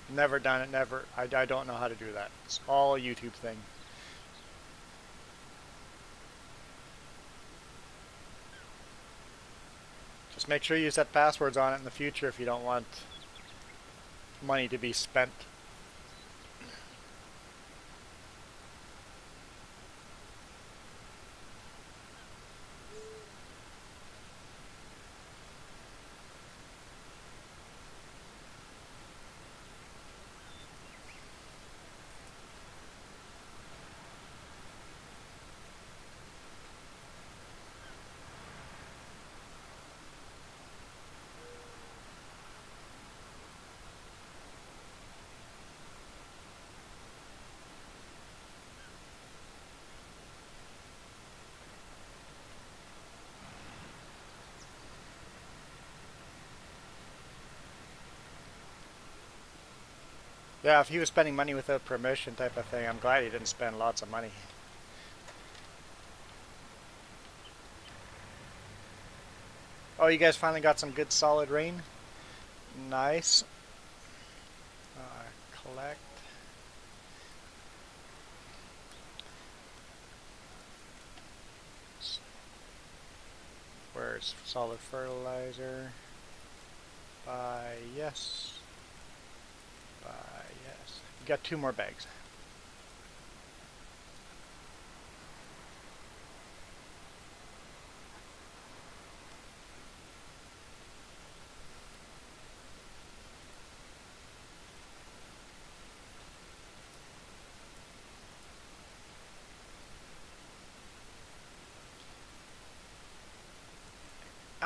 Never done it, never. I don't know how to do that. It's all a YouTube thing. Just make sure you set passwords on it in the future if you don't want money to be spent. Yeah, if he was spending money without permission type of thing, I'm glad he didn't spend lots of money. Oh, you guys finally got some good solid rain? Nice. Collect. Where first? Solid fertilizer. Buy yes. Buy yes. You got 2 more bags.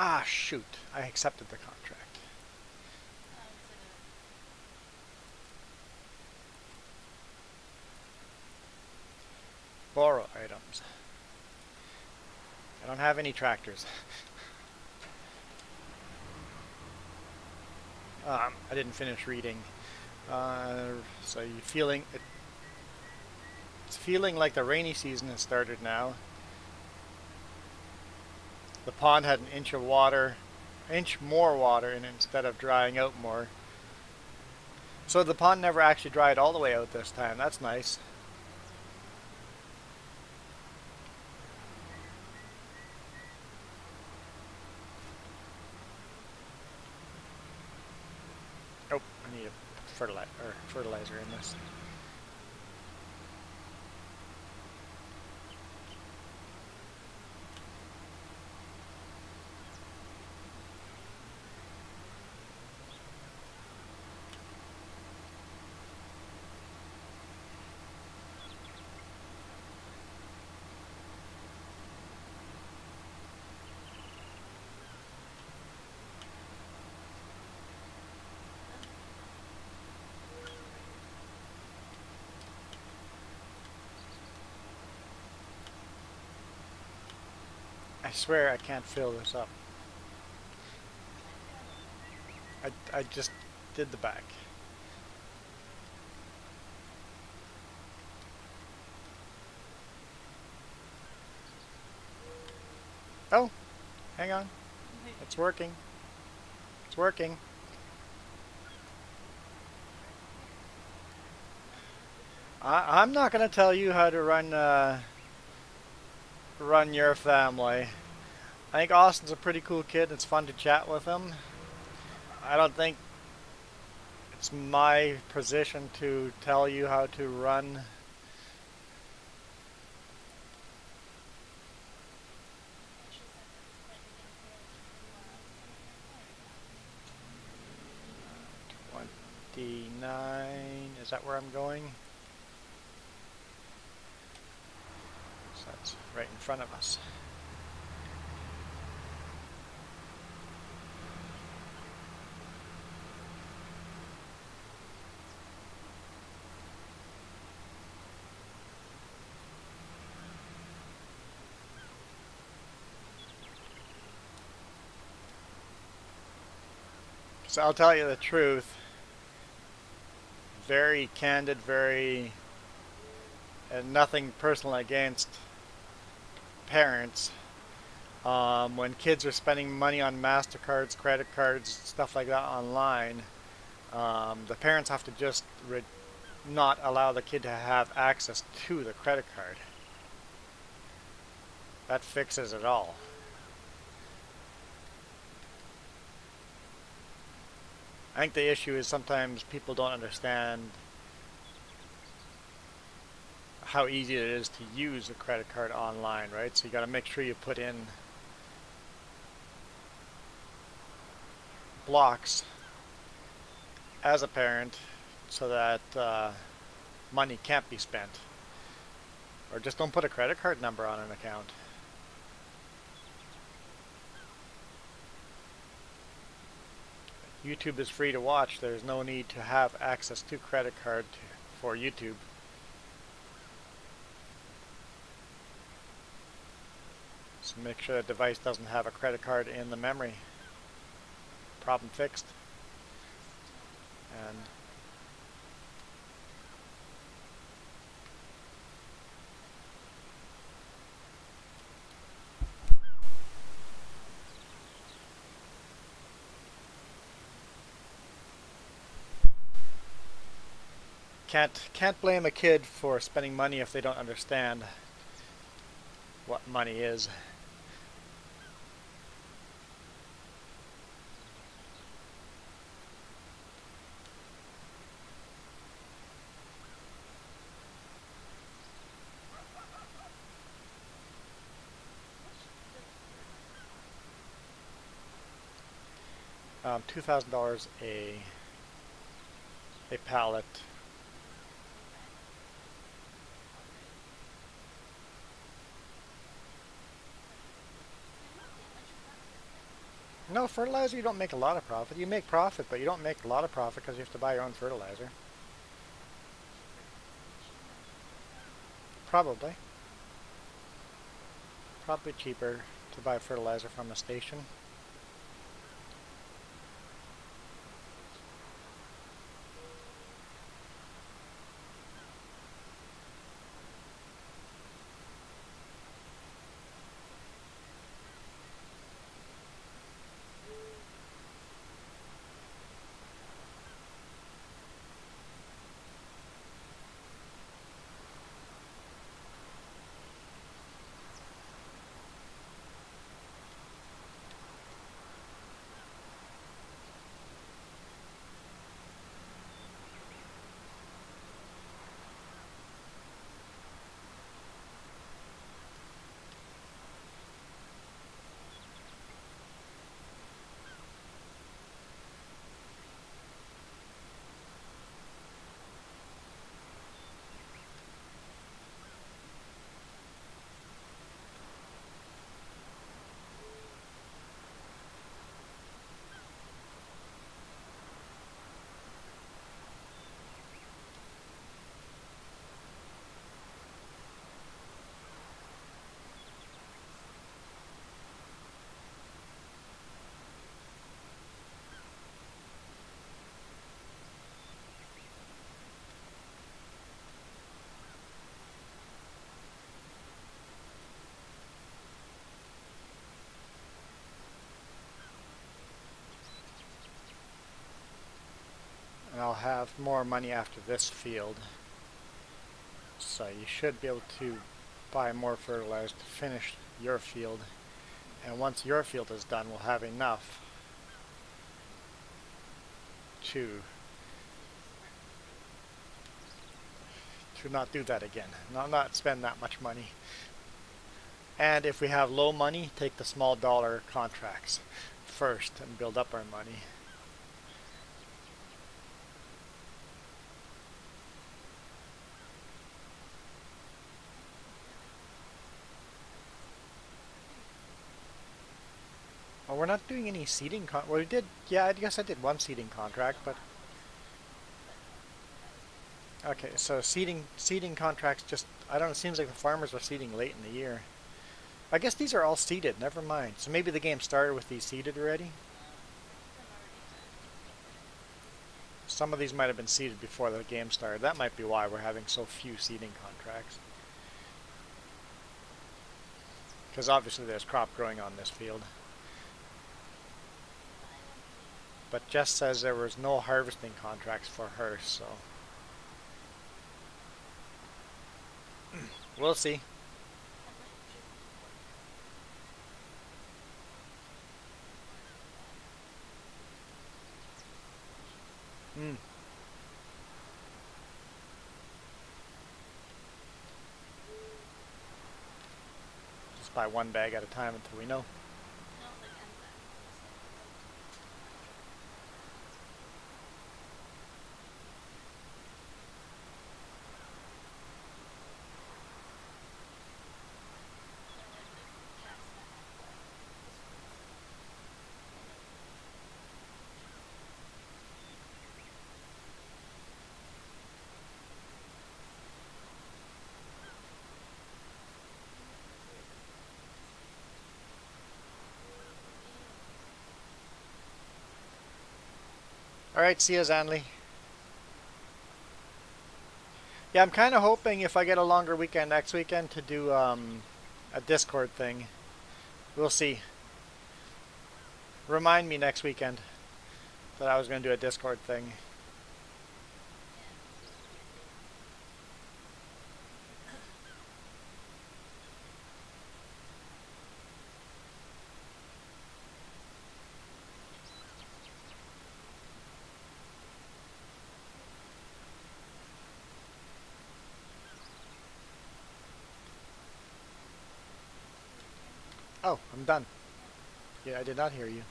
Ah, shoot. I accepted the contract. Borrow items. I don't have any tractors. I didn't finish reading. So you feeling it's feeling like the rainy season has started now. The pond had an inch of water, inch more water in it instead of drying out more. So the pond never actually dried all the way out this time. That's nice. Oh, I need a fertilizer in this. I swear I can't fill this up. I just did the back. Oh, hang on. It's working. It's working. I'm not going to tell you how to run your family. I think Austin's a pretty cool kid. It's fun to chat with him. I don't think it's my position to tell you how to run. D9. Is that where I'm going? So that's right in front of us. So I'll tell you the truth. Very candid, and nothing personal against parents. When kids are spending money on MasterCards, credit cards, stuff like that online, the parents have to just not allow the kid to have access to the credit card. That fixes it all. I think the issue is sometimes people don't understand how easy it is to use a credit card online, right? So you got to make sure you put in blocks as a parent so that money can't be spent. Or just don't put a credit card number on an account. YouTube is free to watch. There's no need to have access to credit card for YouTube. So make sure the device doesn't have a credit card in the memory. Problem fixed. And can't blame a kid for spending money if they don't understand what money is. $2,000 a pallet. No, fertilizer you don't make a lot of profit. You make profit, but you don't make a lot of profit because you have to buy your own fertilizer. Probably. Probably cheaper to buy fertilizer from a station. And I'll have more money after this field. So you should be able to buy more fertilizer to finish your field. And once your field is done, we'll have enough to not do that again. Not spend that much money. And if we have low money, take the small dollar contracts first and build up our money. Well, we're not doing any seeding well, we did, yeah, I guess I did one seeding contract, but okay, so seeding contracts just, I don't know, it seems like the farmers are seeding late in the year. I guess these are all seeded, never mind. So maybe the game started with these seeded already? Some of these might have been seeded before the game started. That might be why we're having so few seeding contracts. Because obviously there's crop growing on this field. But Jess says there was no harvesting contracts for her, so we'll see. Mm. Just buy one bag at a time until we know. Alright, see ya, Zanley. Yeah, I'm kind of hoping if I get a longer weekend next weekend to do a Discord thing. We'll see. Remind me next weekend that I was going to do a Discord thing. Oh, I'm done. Yeah, I did not hear you.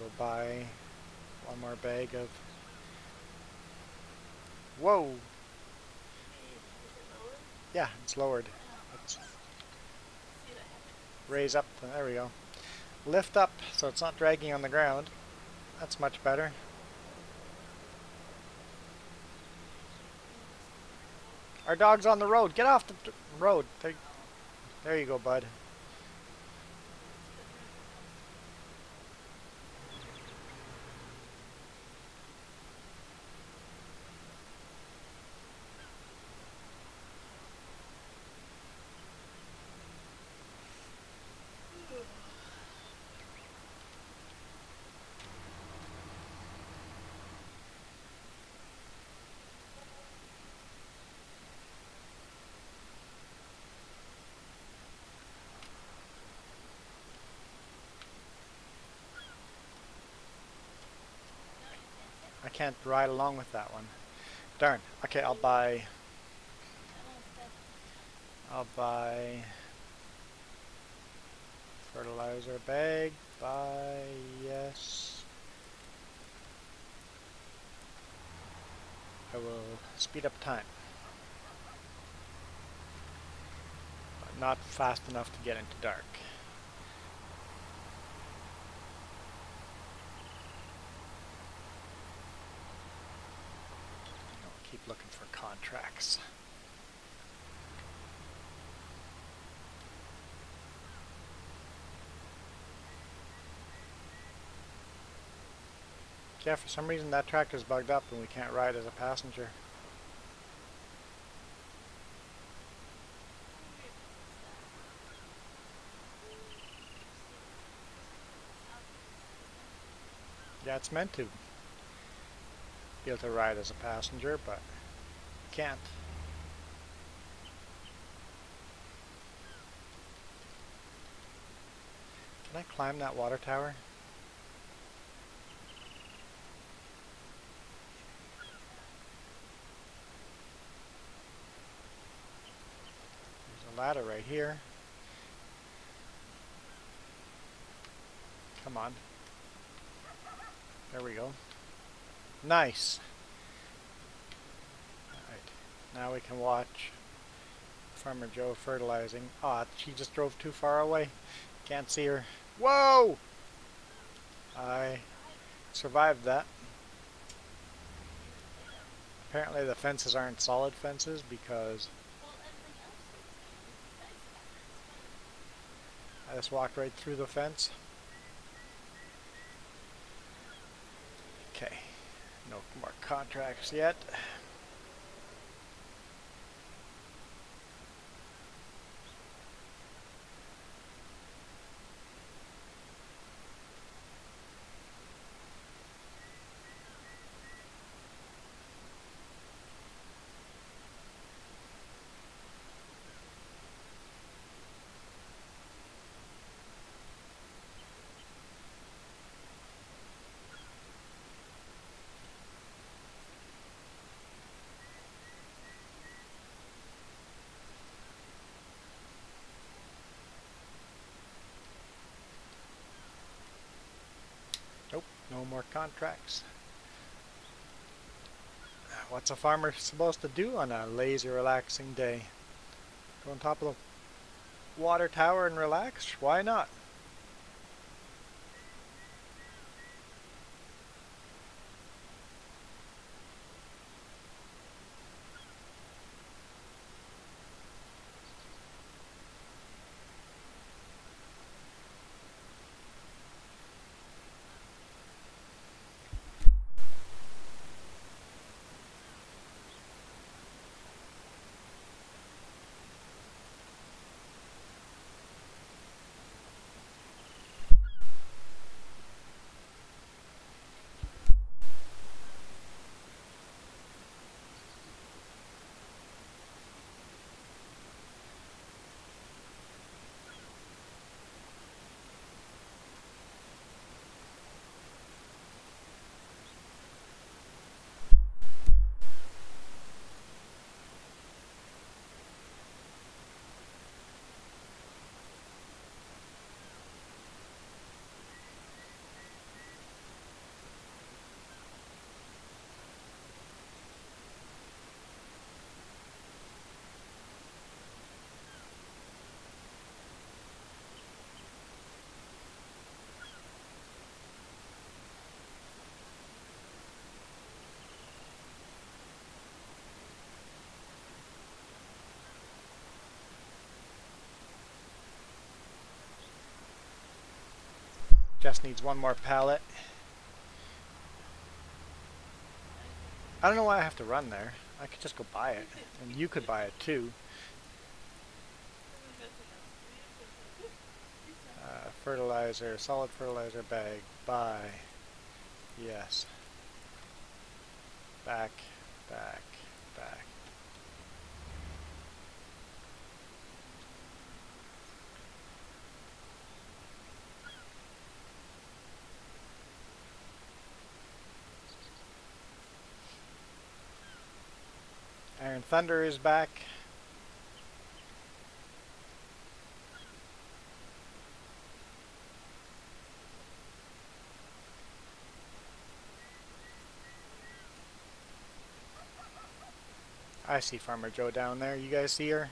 go buy one more bag of... Whoa! Yeah, it's lowered. Let's raise up. There we go. Lift up so it's not dragging on the ground. That's much better. Our dog's on the road. Get off the road. There you go, bud. I can't ride along with that one. Darn. Okay, I'll buy fertilizer bag. Buy, yes. I will speed up time. But not fast enough to get into dark. I'll keep looking for contracts. Yeah, for some reason that tractor's bugged up and we can't ride as a passenger. Yeah, it's meant to be able to ride as a passenger, but can't. Can I climb that water tower? There's a ladder right here. Come on. There we go. Nice. Alright, now we can watch Farmer Joe fertilizing. Ah, she just drove too far away. Can't see her. Whoa! I survived that. Apparently the fences aren't solid fences because I just walked right through the fence. Okay, no more contracts yet. Nope, no more contracts. What's a farmer supposed to do on a lazy, relaxing day? Go on top of the water tower and relax? Why not? Just needs one more pallet. I don't know why I have to run there. I could just go buy it, and you could buy it too. Fertilizer, solid fertilizer bag, buy. Yes. Back, back, back. Iron Thunder is back. I see Farmer Joe down there. You guys see her?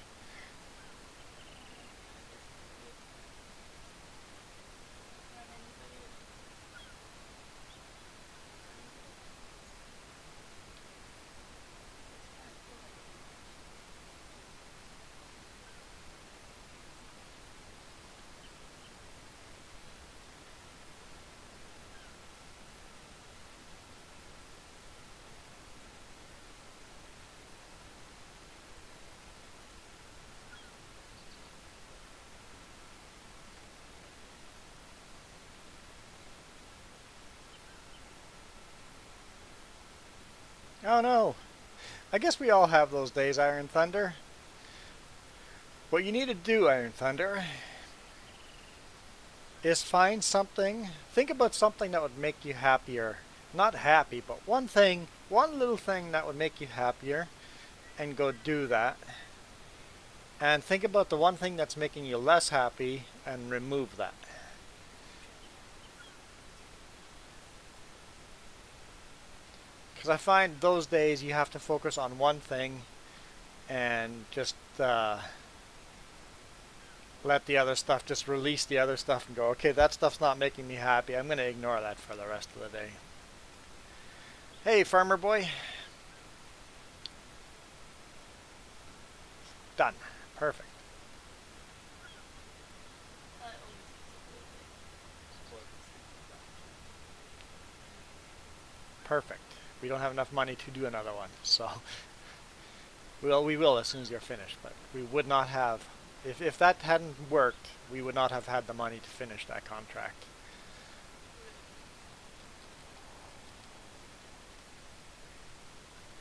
Oh no. I guess we all have those days, Iron Thunder. What you need to do, Iron Thunder, is find something, think about something that would make you happier. Not happy, but one thing, one little thing that would make you happier, and go do that. And think about the one thing that's making you less happy, and remove that. Because I find those days you have to focus on one thing, and just let the other stuff, just release the other stuff and go, okay, that stuff's not making me happy. I'm going to ignore that for the rest of the day. Hey, Farmer Boy. Done. Perfect. Perfect. We don't have enough money to do another one, so well, we will as soon as you're finished, but we would not have, if that hadn't worked, we would not have had the money to finish that contract.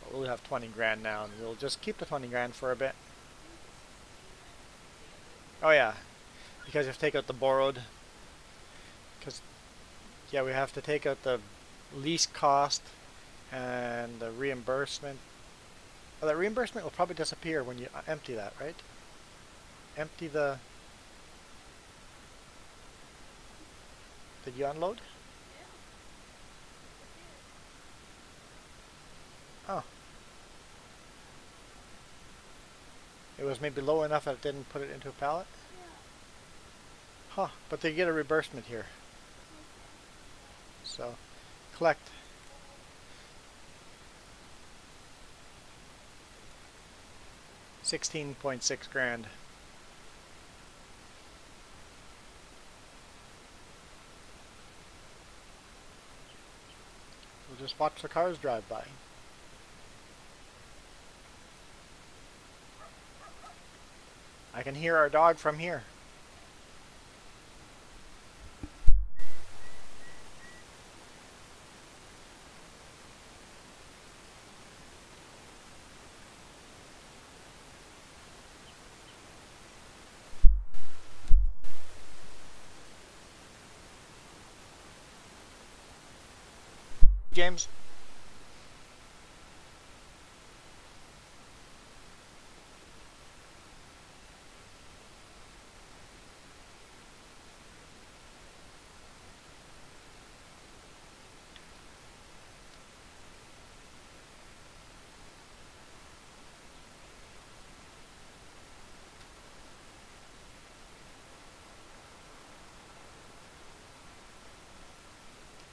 But we'll have 20 grand now, and we'll just keep the 20 grand for a bit. Oh yeah, because you have to take out the borrowed, because yeah, we have to take out the lease cost and the reimbursement. Oh, that reimbursement will probably disappear when you empty that, right? Empty the... Did you unload? Oh. It was maybe low enough that it didn't put it into a pallet? Huh, but they get a reimbursement here. So, collect. $16.6 grand. We'll just watch the cars drive by. I can hear our dog from here. James?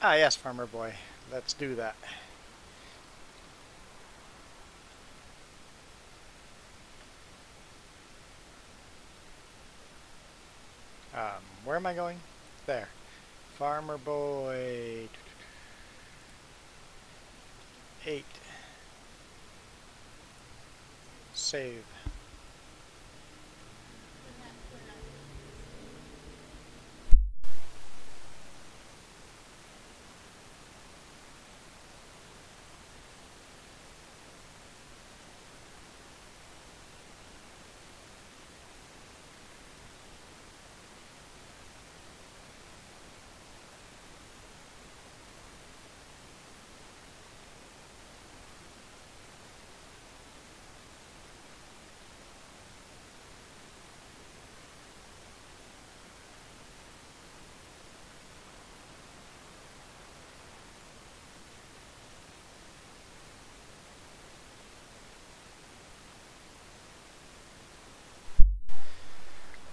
Ah, yes, Farmer Boy. Let's do that. Where am I going? There. Farmer boy. 8. Save.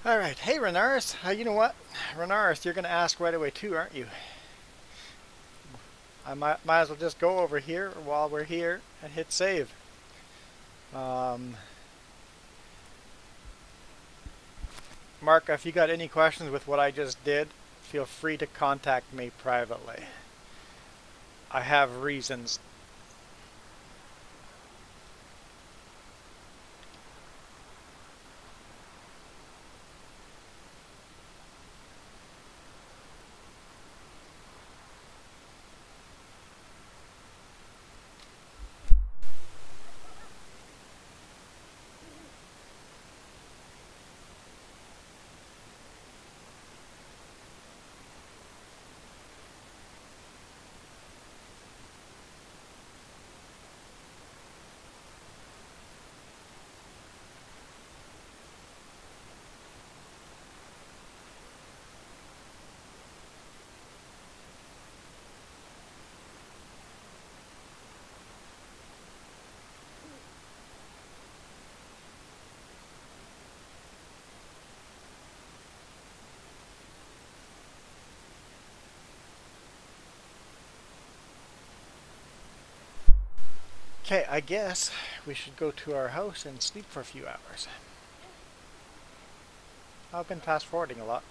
All right. Hey, Renaris. You know what? Renaris, you're going to ask right away too, aren't you? I might as well just go over here while we're here and hit save. Mark, if you got any questions with what I just did, feel free to contact me privately. I have reasons. Okay, I guess we should go to our house and sleep for a few hours. I've been fast forwarding a lot.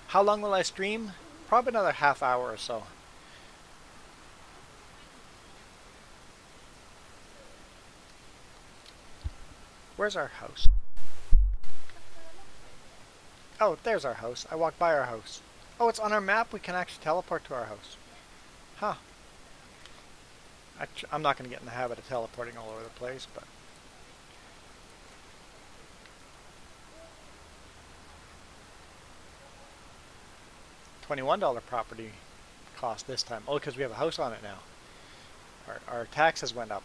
How long will I stream? Probably another half hour or so. Where's our house? Oh, there's our house. I walked by our house. Oh, it's on our map. We can actually teleport to our house. Huh. I'm not going to get in the habit of teleporting all over the place, but... $21 property cost this time. Oh, because we have a house on it now. Our taxes went up.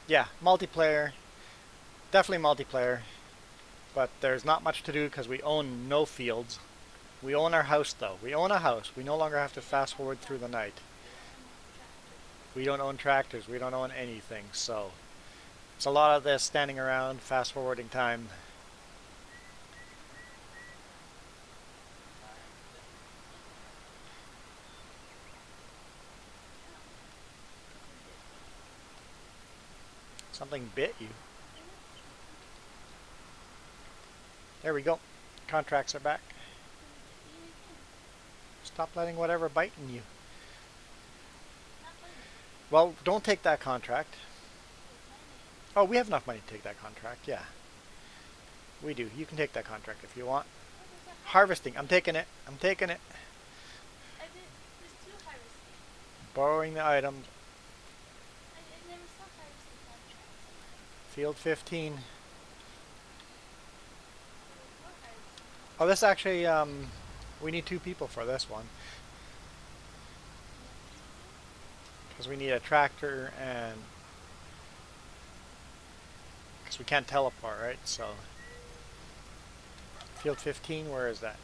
Yeah, multiplayer. Definitely multiplayer. But there's not much to do because we own no fields. We own our house though. We own a house. We no longer have to fast forward through the night. We don't own tractors. We don't own anything. So it's a lot of this standing around, fast forwarding time. Something bit you. There we go. Contracts are back. Stop letting whatever biting you. Well, don't take that contract. Oh, we have enough money to take that contract. Yeah. We do. You can take that contract if you want. Harvesting. I'm taking it. I'm taking it. Borrowing the items. Field 15. Oh, this actually, We need 2 people for this one. Because we need a tractor and... Because we can't teleport, right? So... Field 15, where is that?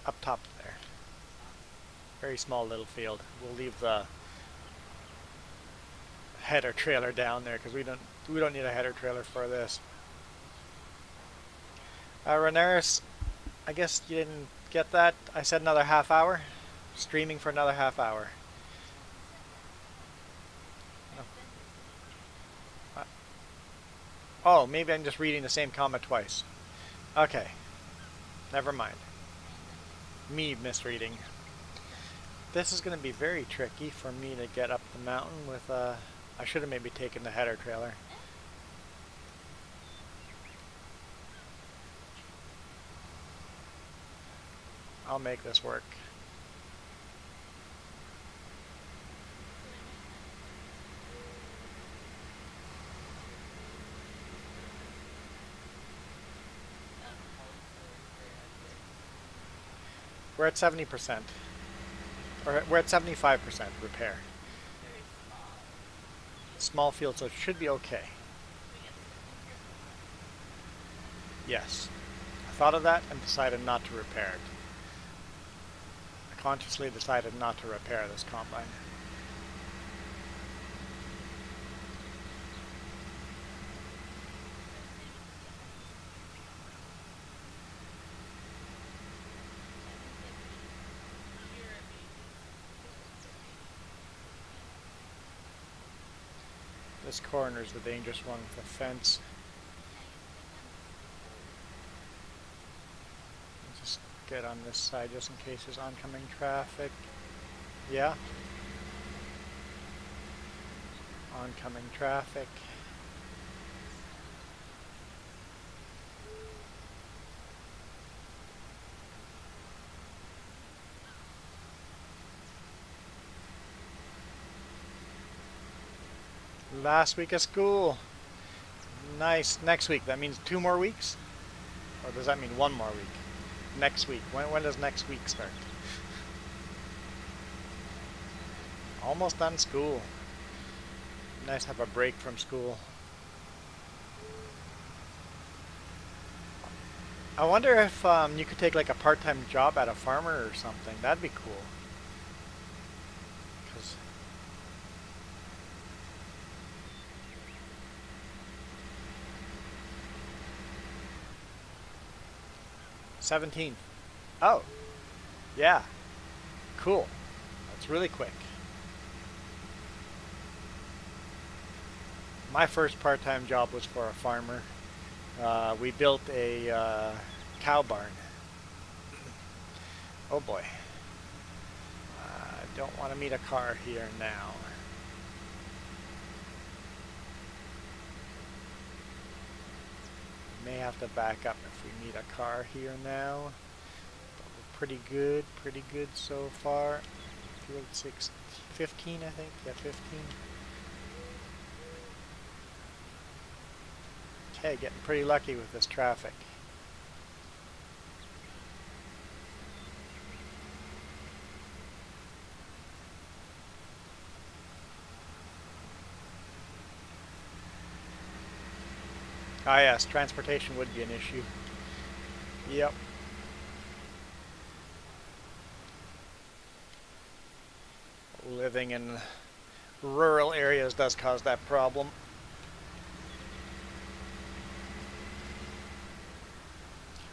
Up top there. Very small little field. We'll leave the header trailer down there because we don't need a header trailer for this. Renaris, I guess you didn't get that. I said another half hour. Streaming for another half hour. No. Oh, maybe I'm just reading the same comment twice. Okay. Never mind. Me misreading. This is going to be very tricky for me to get up the mountain with I should have maybe taken the header trailer. I'll make this work. We're at 70%. Or we're at 75% repair. Small field, so it should be okay. Yes. I thought of that and decided not to repair it. I consciously decided not to repair this combine. This corner is the dangerous one with the fence. Just get on this side just in case there's oncoming traffic. Yeah. Oncoming traffic. Last week of school. Nice. Next week. That means 2 more weeks? Or does that mean 1 more week? Next week. When does next week start? Almost done school. Nice to have a break from school. I wonder if you could take like a part-time job at a farmer or something. That'd be cool. 'Cause 17th. Oh, yeah. Cool. That's really quick. My first part-time job was for a farmer. We built a cow barn. Oh boy. I don't want to meet a car here now. May have to back up if we meet a car here now. But we're pretty good so far. Field 15, I think. Yeah, 15. Okay, getting pretty lucky with this traffic. Ah yes, transportation would be an issue. Yep. Living in rural areas does cause that problem.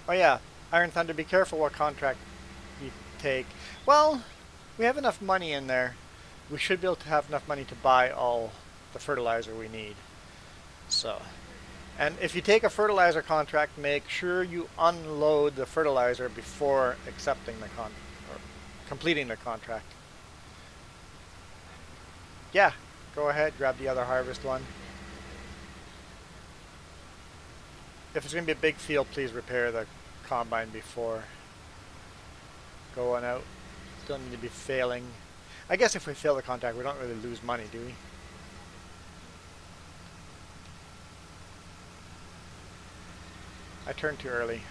Oh yeah, Iron Thunder, be careful what contract you take. Well, we have enough money in there. We should be able to have enough money to buy all the fertilizer we need. So, and if you take a fertilizer contract, make sure you unload the fertilizer before accepting the or completing the contract. Yeah, go ahead, grab the other harvest one. If it's going to be a big field, please repair the combine before going out. Still need to be failing. I guess if we fail the contract, we don't really lose money, do we? I turned too early.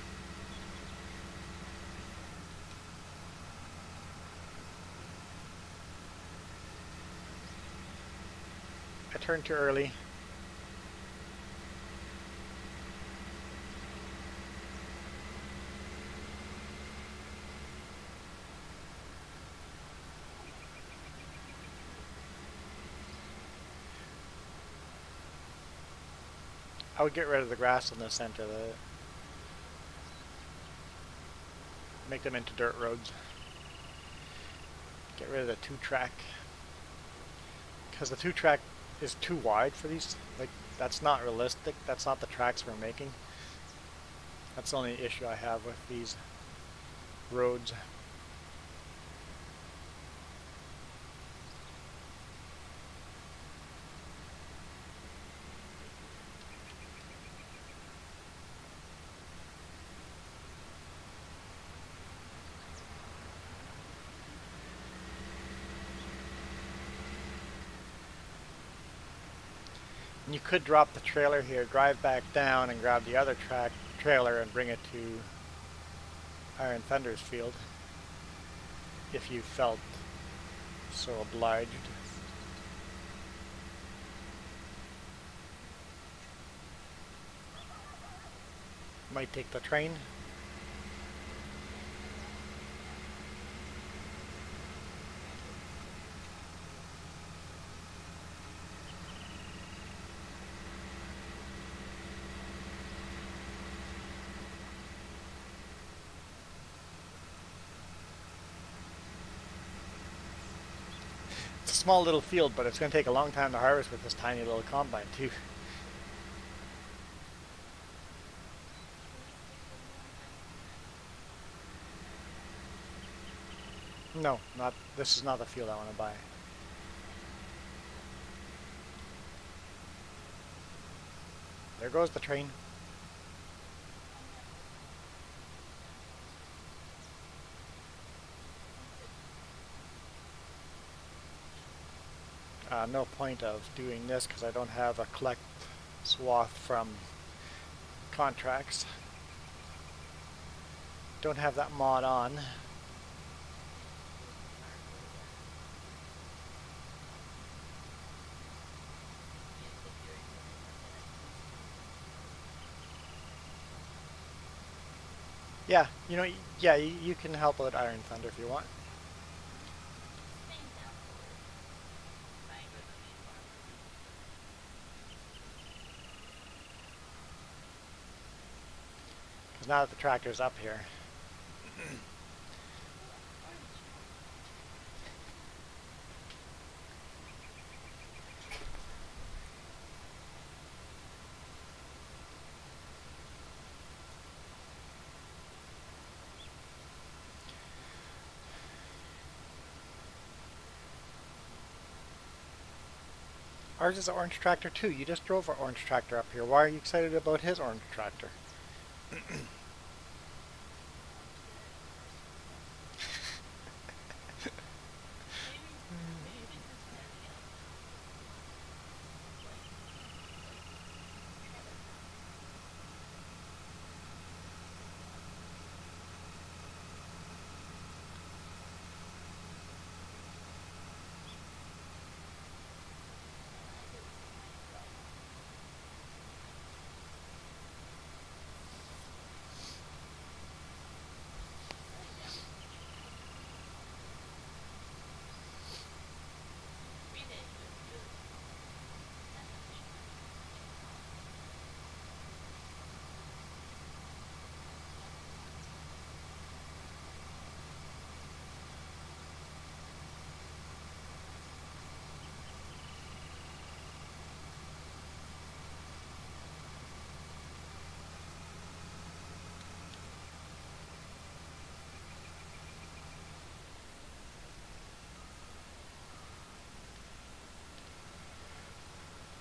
I turned too early. I would get rid of the grass in the center, make them into dirt roads. Get rid of the 2-track. Because the 2-track is too wide for these. Like, that's not realistic. That's not the tracks we're making. That's the only issue I have with these roads. And you could drop the trailer here, drive back down, and grab the other trailer and bring it to Iron Thunder's field, if you felt so obliged. Might take the train. It's a small little field, but it's going to take a long time to harvest with this tiny little combine too. No, not this is not the field I want to buy. There goes the train. No point of doing this because I don't have a collect swath from contracts. Don't have that mod on. Yeah, you know, yeah, you can help out Iron Thunder if you want. Because now that the tractor's up here. Ours is an orange tractor too. You just drove our orange tractor up here. Why are you excited about his orange tractor?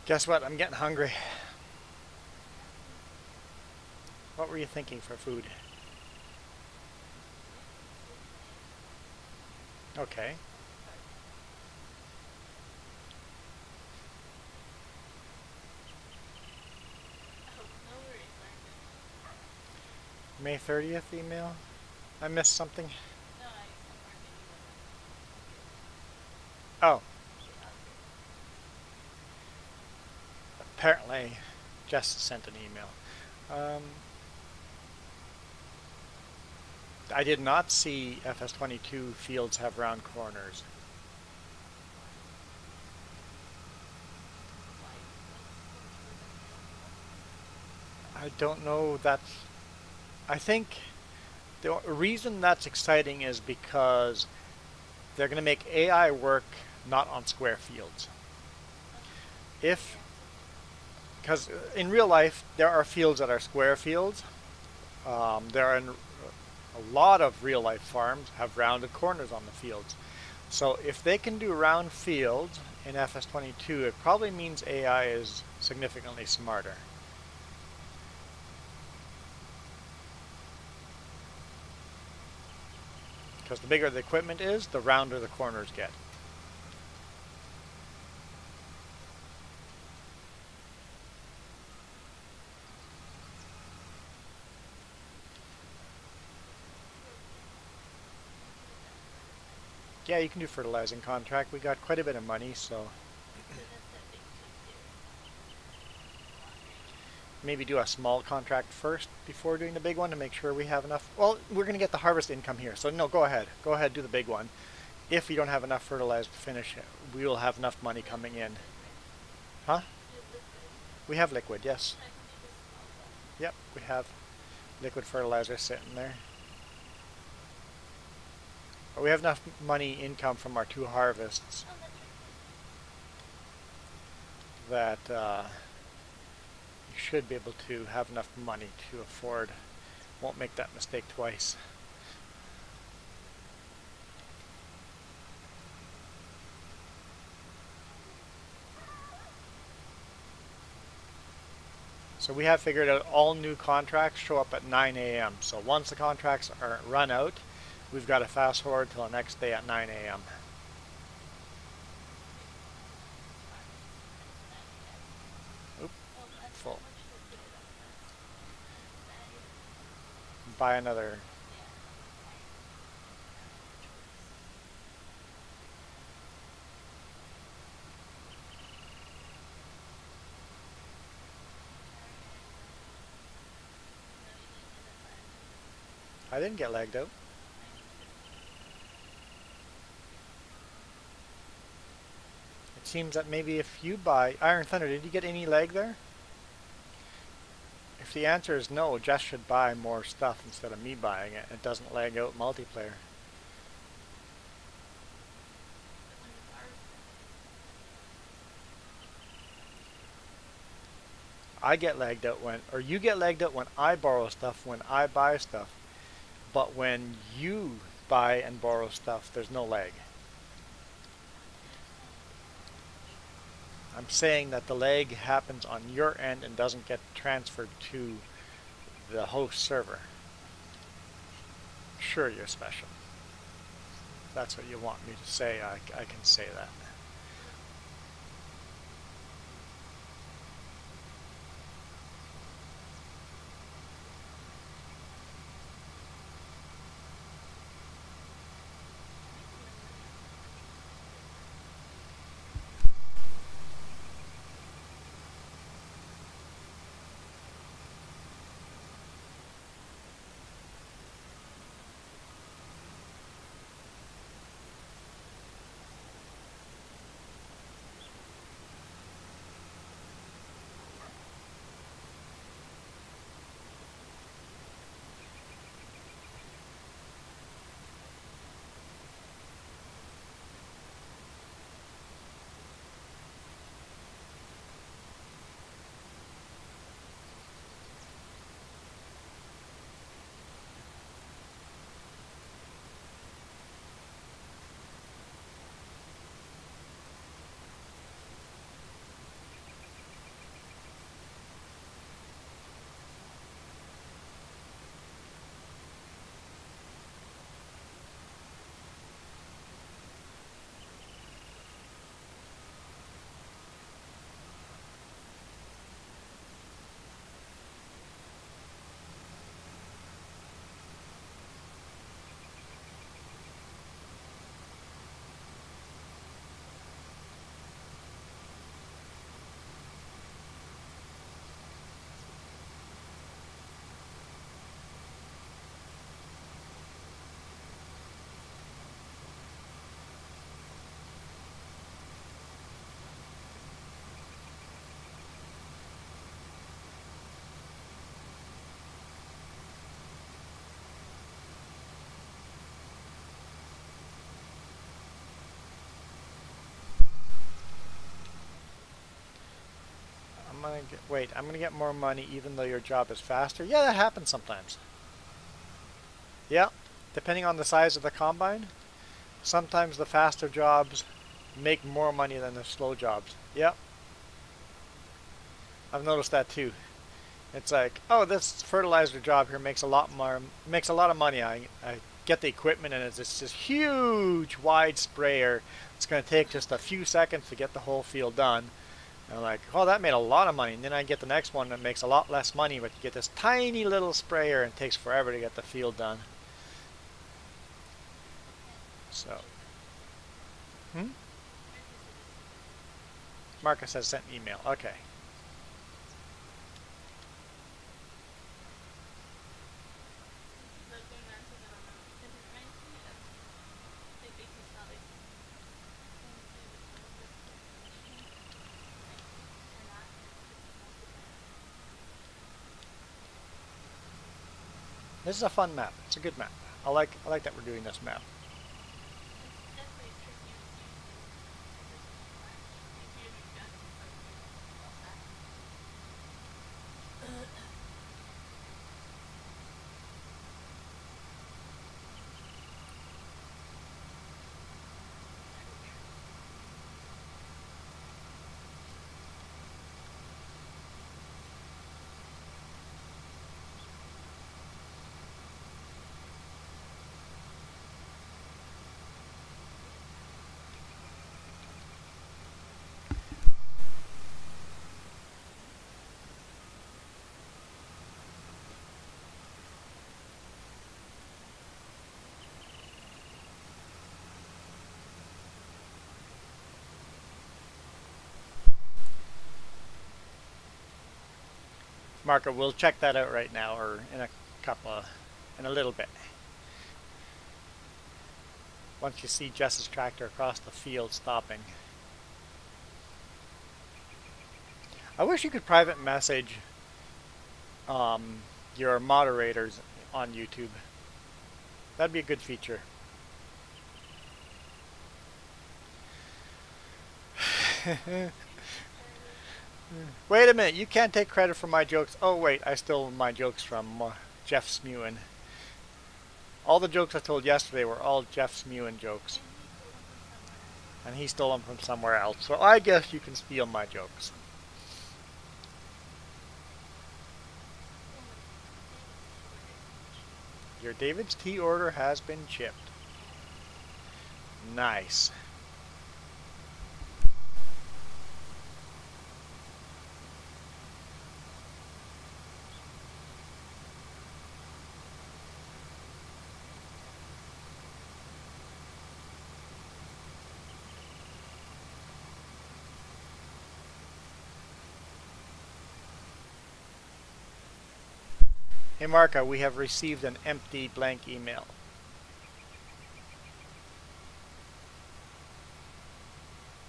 Guess what? I'm getting hungry. What were you thinking for food? Okay. May 30th email? I missed something? Oh. apparently just sent an email. I did not see FS22 fields have round corners. I don't know. I think the reason that's exciting is because they're going to make AI work not on square fields. If Because in real life there are fields that are square fields. There are a lot of real life farms have rounded corners on the fields. So if they can do round fields in FS22, it probably means AI is significantly smarter. Because the bigger the equipment is, the rounder the corners get. Yeah, you can do fertilizing contract. We got quite a bit of money, so maybe do a small contract first before doing the big one to make sure we have enough. Well, we're going to get the harvest income here, so no, go ahead. Go ahead, do the big one. If we don't have enough fertilizer to finish it, we will have enough money coming in. Huh? We have liquid, yes. Yep, we have liquid fertilizer sitting there. But we have enough money income from our 2 harvests that you should be able to have enough money to afford. Won't make that mistake twice. So we have figured out all new contracts show up at 9 a.m. So once the contracts are run out, we've got to fast forward till the next day at 9 a.m. Oop, full. Buy another. I didn't get lagged out. It seems that maybe if you buy Iron Thunder, did you get any lag there? If the answer is no, Jess should buy more stuff instead of me buying it. It doesn't lag out multiplayer. I get lagged out when, or you get lagged out when I borrow stuff, when I buy stuff. But when you buy and borrow stuff, there's no lag. I'm saying that the lag happens on your end and doesn't get transferred to the host server. Sure, you're special. If that's what you want me to say, I can say that. I'm gonna get more money even though your job is faster. Yeah, that happens sometimes. Yeah, depending on the size of the combine, sometimes the faster jobs make more money than the slow jobs. Yeah, I've noticed that too. It's like, oh, this fertilizer job here makes a lot of money. I get the equipment and it's this huge wide sprayer. It's going to take just a few seconds to get the whole field done. And I'm like, oh, that made a lot of money. And then I get the next one that makes a lot less money, but you get this tiny little sprayer and it takes forever to get the field done. So, Marcus has sent an email. Okay. This is a fun map. It's a good map. I like that we're doing this map. Marco, we'll check that out right now, or in a little bit. Once you see Jess's tractor across the field stopping. I wish you could private message your moderators on YouTube. That'd be a good feature. Wait a minute, you can't take credit for my jokes. Oh wait, I stole my jokes from Jeff Smewen. All the jokes I told yesterday were all Jeff Smewen jokes. And he stole them from somewhere else. So I guess you can steal my jokes. Your David's tea order has been chipped. Nice. Hey Marka, we have received an empty blank email.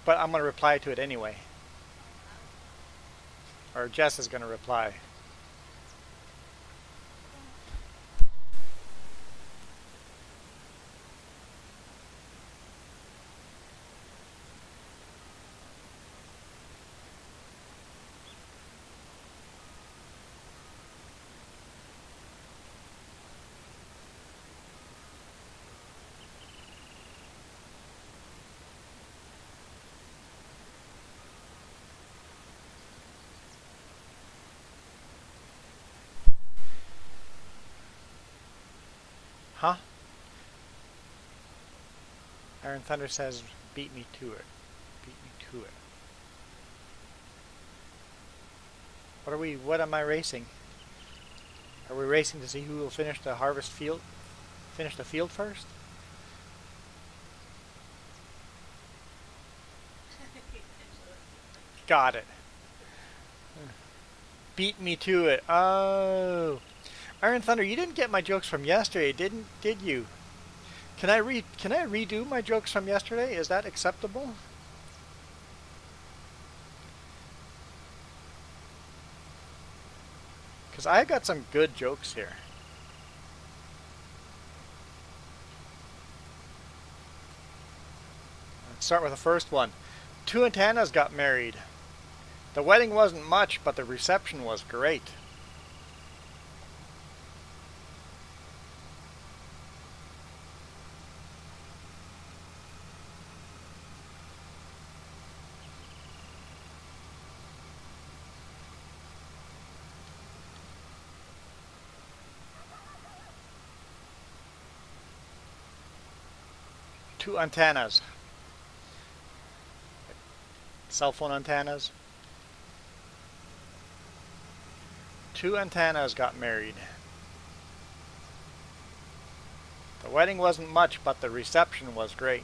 But I'm going to reply to it anyway. Or Jess is going to reply. Huh? Iron Thunder says, beat me to it. Beat me to it. What am I racing? Are we racing to see who will finish the finish the field first? Got it. Beat me to it. Oh. Iron Thunder, you didn't get my jokes from yesterday, did you? Can I redo my jokes from yesterday? Is that acceptable? Because I got some good jokes here. Let's start with the first one. Two antennas got married. The wedding wasn't much, but the reception was great. Two antennas. Cell phone antennas. Two antennas got married. The wedding wasn't much, but the reception was great.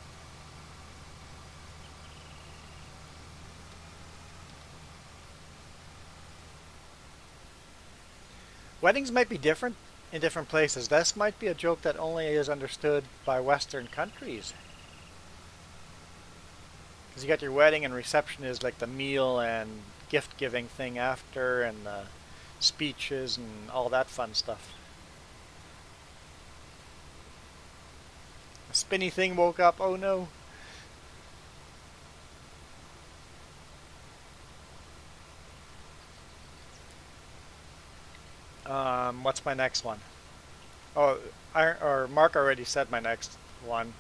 Weddings might be different in different places. This might be a joke that only is understood by Western countries. Because you got your wedding and reception is like the meal and gift giving thing after and the speeches and all that fun stuff. The spinny thing woke up, oh no. What's my next one? Oh, Mark already said my next one.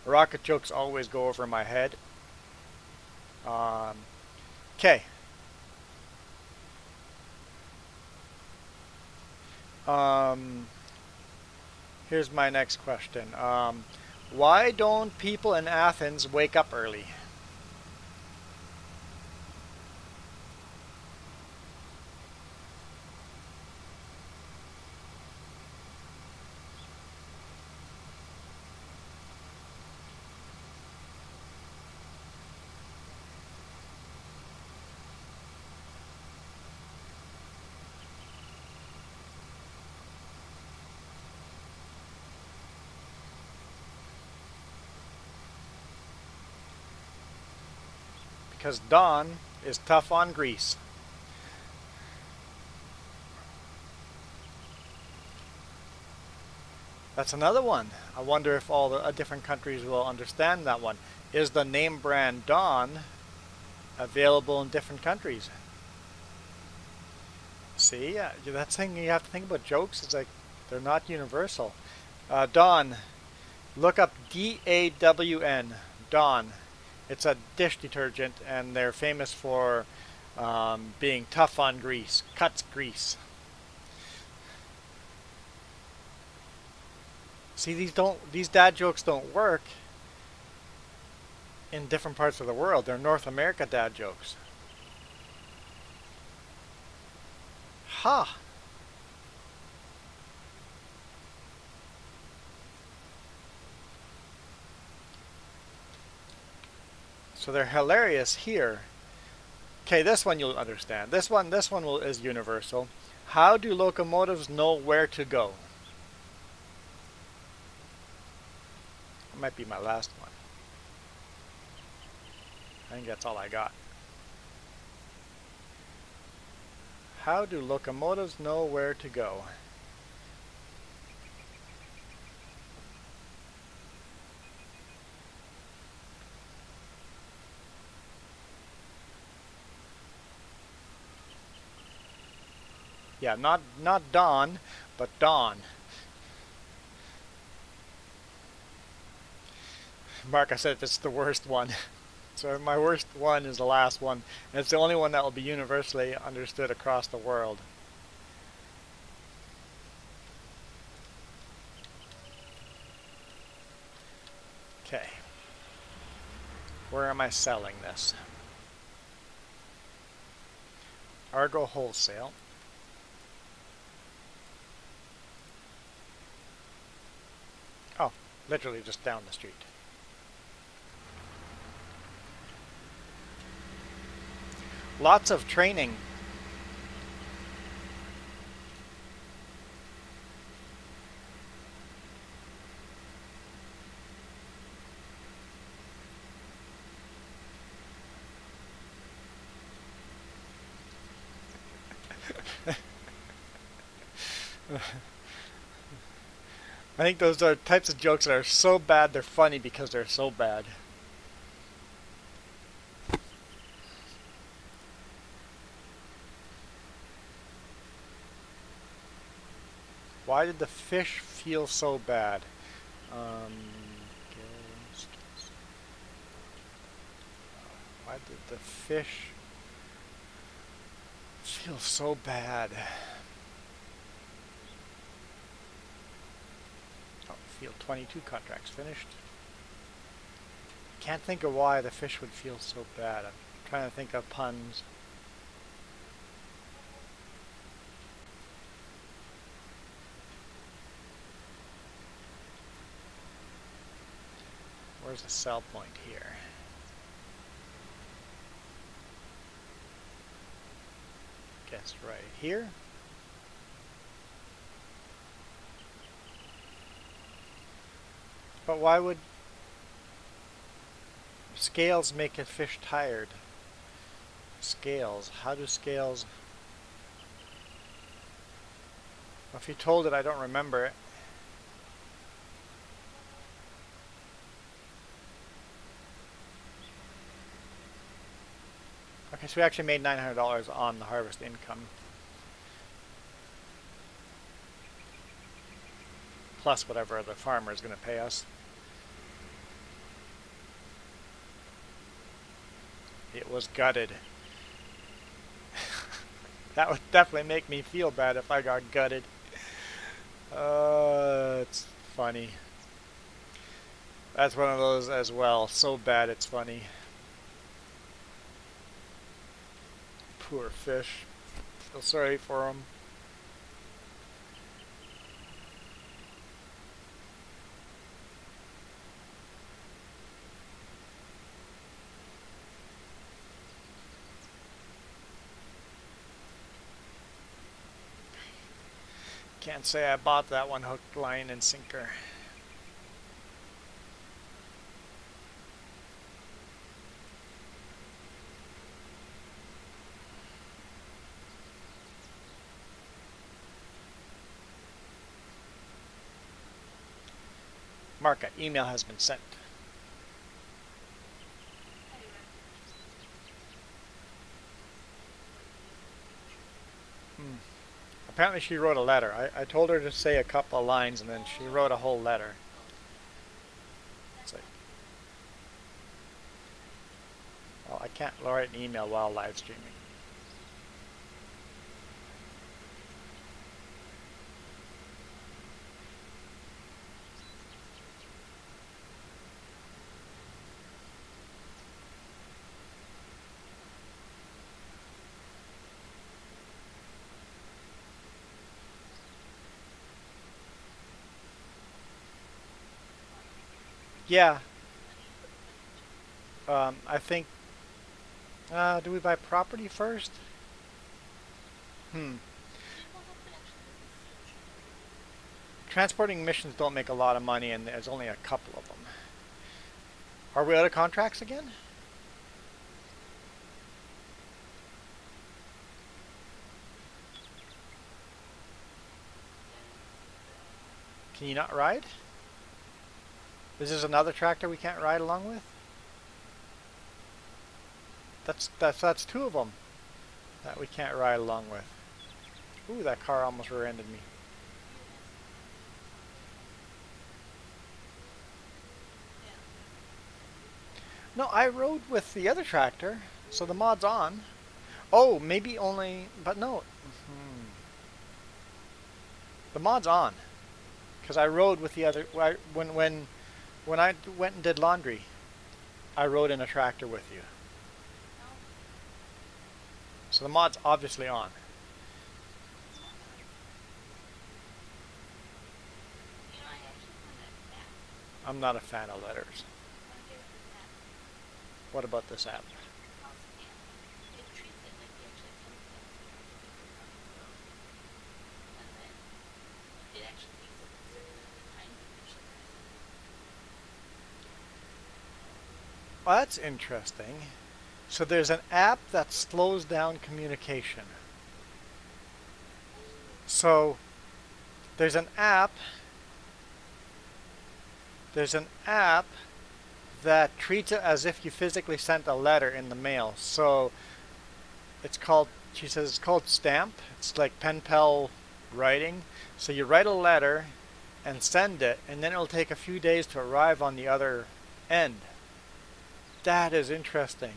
Rocket jokes always go over my head. Okay. Here's my next question. Why don't people in Athens wake up early? Because dawn is tough on Greece. That's another one. I wonder if all the different countries will understand that one. Is the name brand Dawn available in different countries? See, that's the thing you have to think about jokes. It's like they're not universal. Dawn, look up D-A-W-N, Dawn. It's a dish detergent, and they're famous for being tough on grease, cuts grease. See, these dad jokes don't work in different parts of the world. They're North America dad jokes. Ha! So they're hilarious here. Okay, this one you'll understand. This one is universal. How do locomotives know where to go? That might be my last one. I think that's all I got. How do locomotives know where to go? Yeah, not dawn, but dawn. Mark, I said it's the worst one. So my worst one is the last one. And it's the only one that will be universally understood across the world. Okay. Where am I selling this? Argo Wholesale. Oh, literally just down the street. Lots of training. I think those are types of jokes that are so bad they're funny because they're so bad. Why did the fish feel so bad? Why did the fish feel so bad? Oh, field 22 contracts finished. Can't think of why the fish would feel so bad. I'm trying to think of puns. Where's the sell point here? Guess right here. But why would scales make a fish tired? Scales. How do scales... If you told it, I don't remember it. Okay, so we actually made $900 on the harvest income. Plus whatever the farmer is going to pay us. It was gutted. That would definitely make me feel bad if I got gutted. It's funny. That's one of those as well. So bad it's funny. Poor fish. Feel sorry for him. Can't say I bought that one hook, line, and sinker. Mark, an email has been sent. Apparently she wrote a letter. I told her to say a couple of lines and then she wrote a whole letter. It's like, well, I can't write an email while live streaming. Yeah. I think... do we buy property first? Transporting missions don't make a lot of money and there's only a couple of them. Are we out of contracts again? Can you not ride? Is this another tractor we can't ride along with? That's two of them that we can't ride along with. Ooh, that car almost rear-ended me. No, I rode with the other tractor, so the mod's on. Oh, maybe only, but no. The mod's on, because I rode with the other. When I went and did laundry, I rode in a tractor with you. So the mod's obviously on. I'm not a fan of letters. What about this app? Well, that's interesting. So there's an app that slows down communication. So there's an app that treats it as if you physically sent a letter in the mail. So it's called, she says it's called Stamp. It's like pen pal writing. So you write a letter and send it, and then it'll take a few days to arrive on the other end. That is interesting.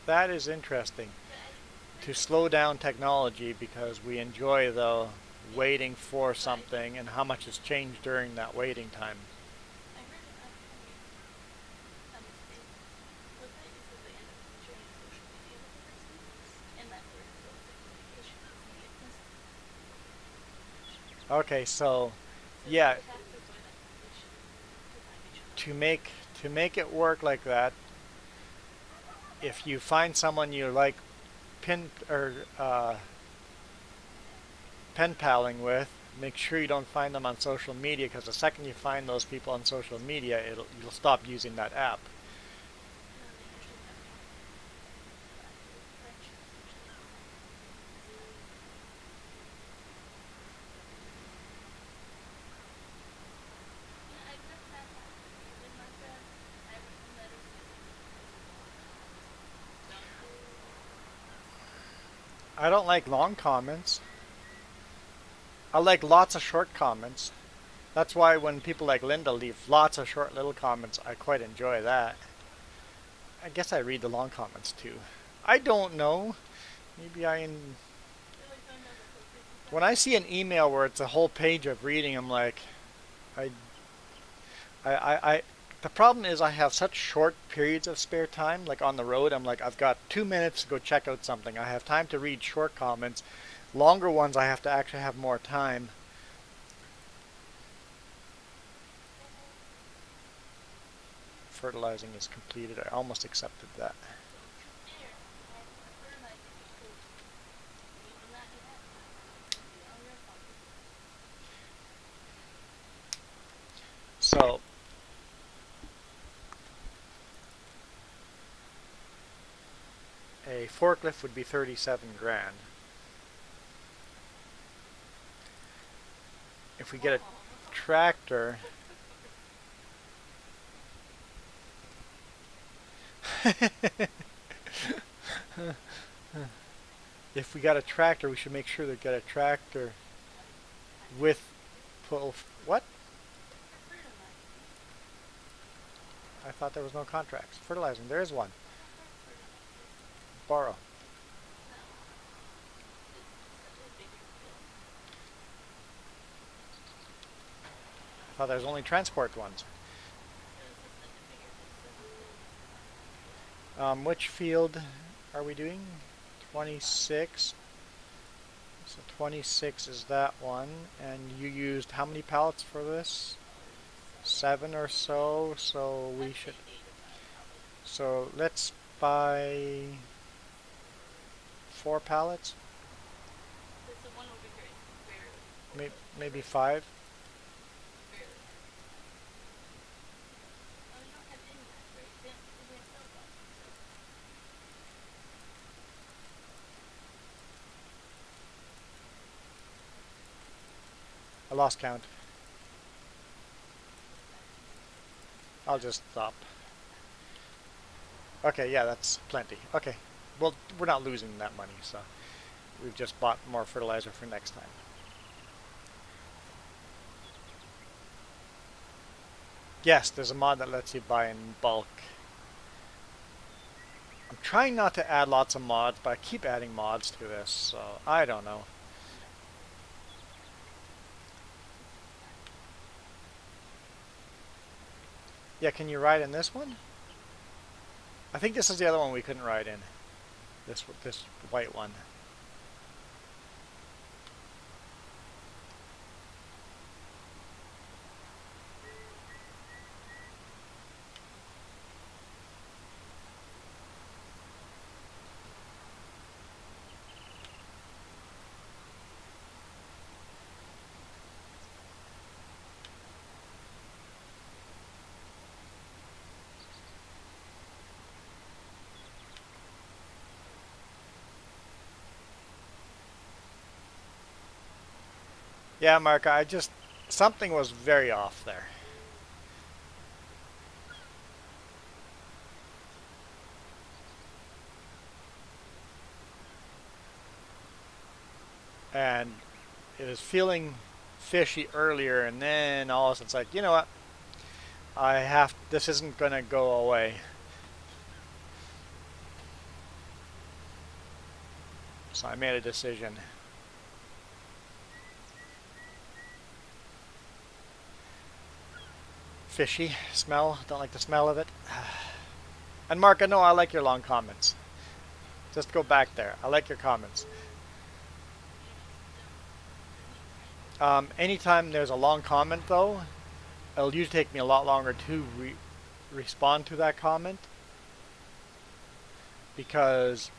That is interesting. To slow down technology because we enjoy the waiting for something and how much has changed during that waiting time. Okay, so yeah, to make to make it work like that, if you find someone you like pin or pen paling with, make sure you don't find them on social media because the second you find those people on social media, you'll stop using that app. I don't like long comments. I like lots of short comments. That's why when people like Linda leave lots of short little comments, I quite enjoy that. I guess I read the long comments too. I don't know. Maybe when I see an email where it's a whole page of reading, I'm like, I, I. The problem is I have such short periods of spare time. Like on the road, I'm like, I've got 2 minutes to go check out something. I have time to read short comments. Longer ones, I have to actually have more time. Fertilizing is completed. I almost accepted that. So a forklift would be 37 grand. If we get a tractor, if we got a tractor, we should make sure to get a tractor with pull. What? I thought there was no contracts. Fertilizing, there is one. Borrow. I thought there was only transport ones. Which field are we doing? 26. So 26 is that one. And you used how many pallets for this? 7 or so. So we should. So let's buy 4 pallets. Maybe 5. I lost count. I'll just stop. Okay, yeah, that's plenty. Okay. Well, we're not losing that money, so we've just bought more fertilizer for next time. Yes, there's a mod that lets you buy in bulk. I'm trying not to add lots of mods, but I keep adding mods to this, so I don't know. Yeah, can you ride in this one? I think this is the other one we couldn't ride in. This white one. Yeah, Mark, something was very off there. and it was feeling fishy earlier, and then all of a sudden it's like, you know what? This isn't gonna go away. So I made a decision. Fishy smell. Don't like the smell of it. And Mark, I know I like your long comments. Just go back there. I like your comments. Anytime there's a long comment, though, it'll usually take me a lot longer to respond to that comment because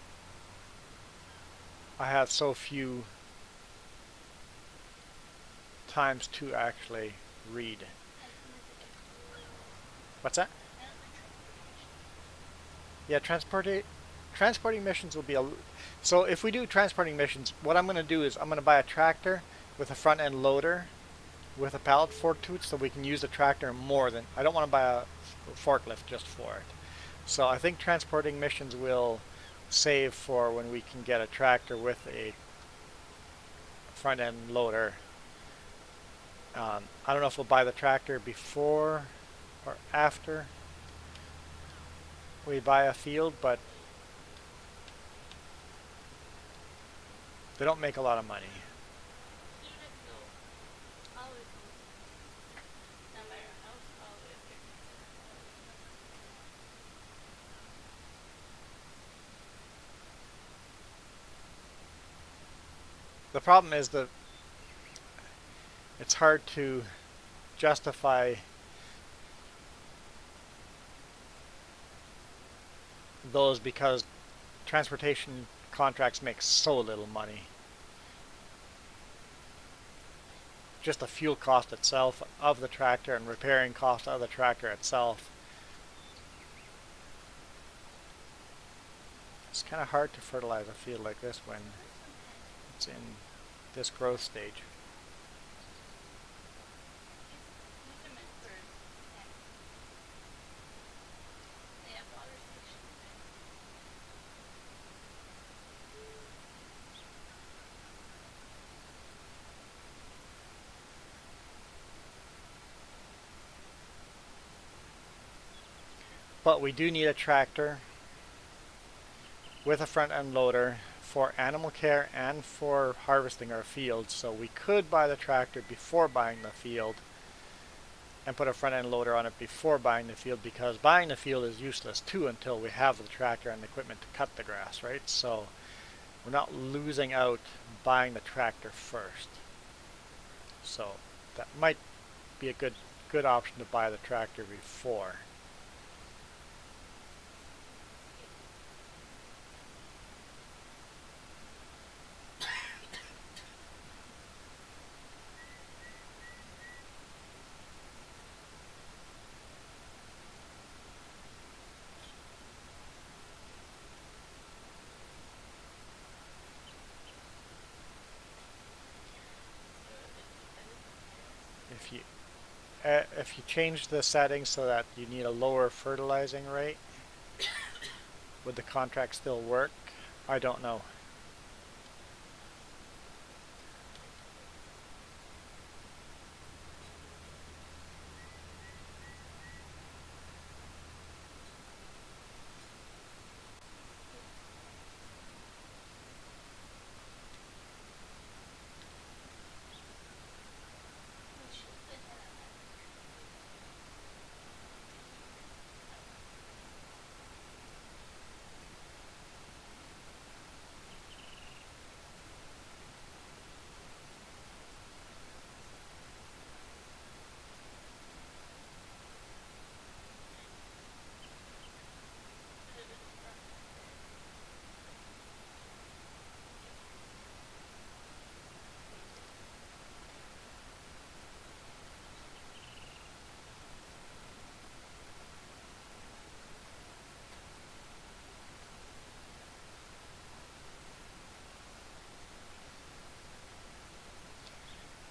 I have so few times to actually read. What's that? Yeah, transporting missions will be a. So if we do transporting missions, what I'm going to do is I'm going to buy a tractor with a front end loader with a pallet fork to it, so we can use the tractor more than. I don't want to buy a forklift just for it. So I think transporting missions will save for when we can get a tractor with a front end loader. I don't know if we'll buy the tractor before or after we buy a field, but they don't make a lot of money. The problem is that it's hard to justify those because transportation contracts make so little money. Just the fuel cost itself of the tractor and repairing cost of the tractor itself. It's kind of hard to fertilize a field like this when it's in this growth stage. But we do need a tractor with a front end loader for animal care and for harvesting our fields. So we could buy the tractor before buying the field and put a front end loader on it before buying the field, because buying the field is useless too until we have the tractor and the equipment to cut the grass, right? So we're not losing out buying the tractor first. So that might be a good option to buy the tractor before. If you if you change the settings so that you need a lower fertilizing rate, would the contract still work? I don't know.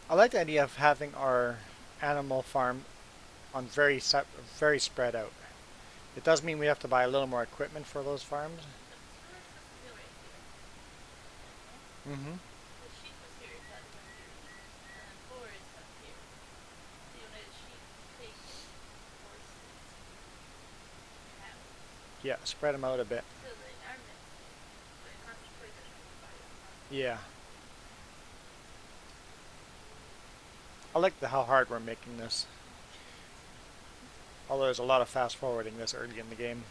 I like the idea of having our animal farm on very spread out. It does mean we have to buy a little more equipment for those farms. Mm-hmm. Yeah, spread them out a bit. Yeah. I like how hard we're making this. Although there's a lot of fast forwarding this early in the game.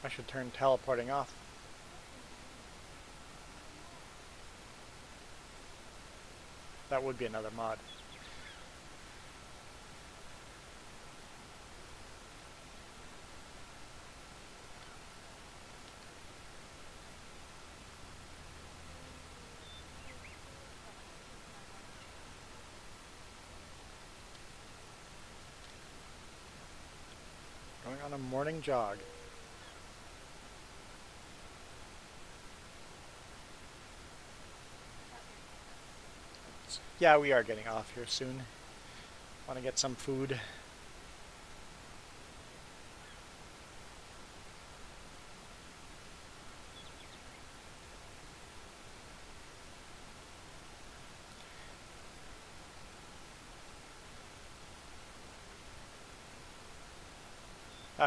I should turn teleporting off. That would be another mod. Going on a morning jog. Yeah, we are getting off here soon. Want to get some food.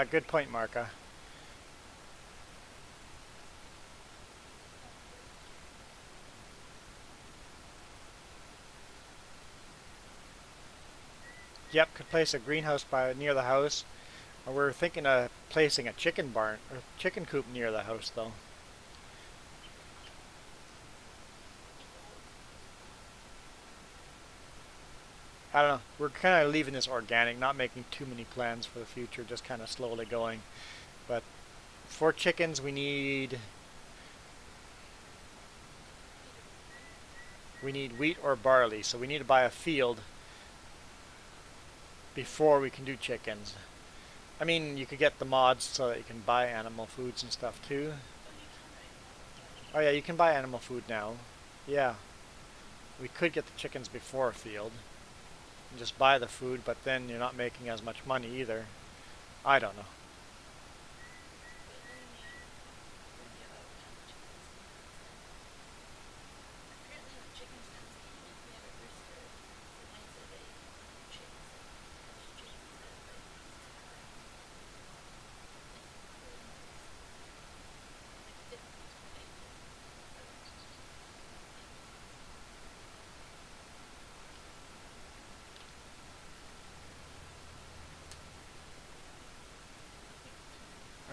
Good point, Marka. Yep, could place a greenhouse near the house. We're thinking of placing a chicken barn or chicken coop near the house, though. I don't know. We're kind of leaving this organic, not making too many plans for the future, just kind of slowly going. But for chickens, we need wheat or barley, so we need to buy a field before we can do chickens. I mean, you could get the mods so that you can buy animal foods and stuff too. Oh yeah, you can buy animal food now. Yeah, we could get the chickens before a field and just buy the food, but then you're not making as much money either. I don't know.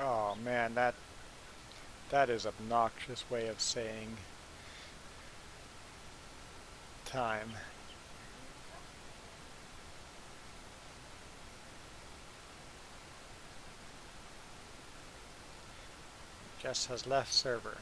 Oh man, that is obnoxious way of saying time. Jess has left server.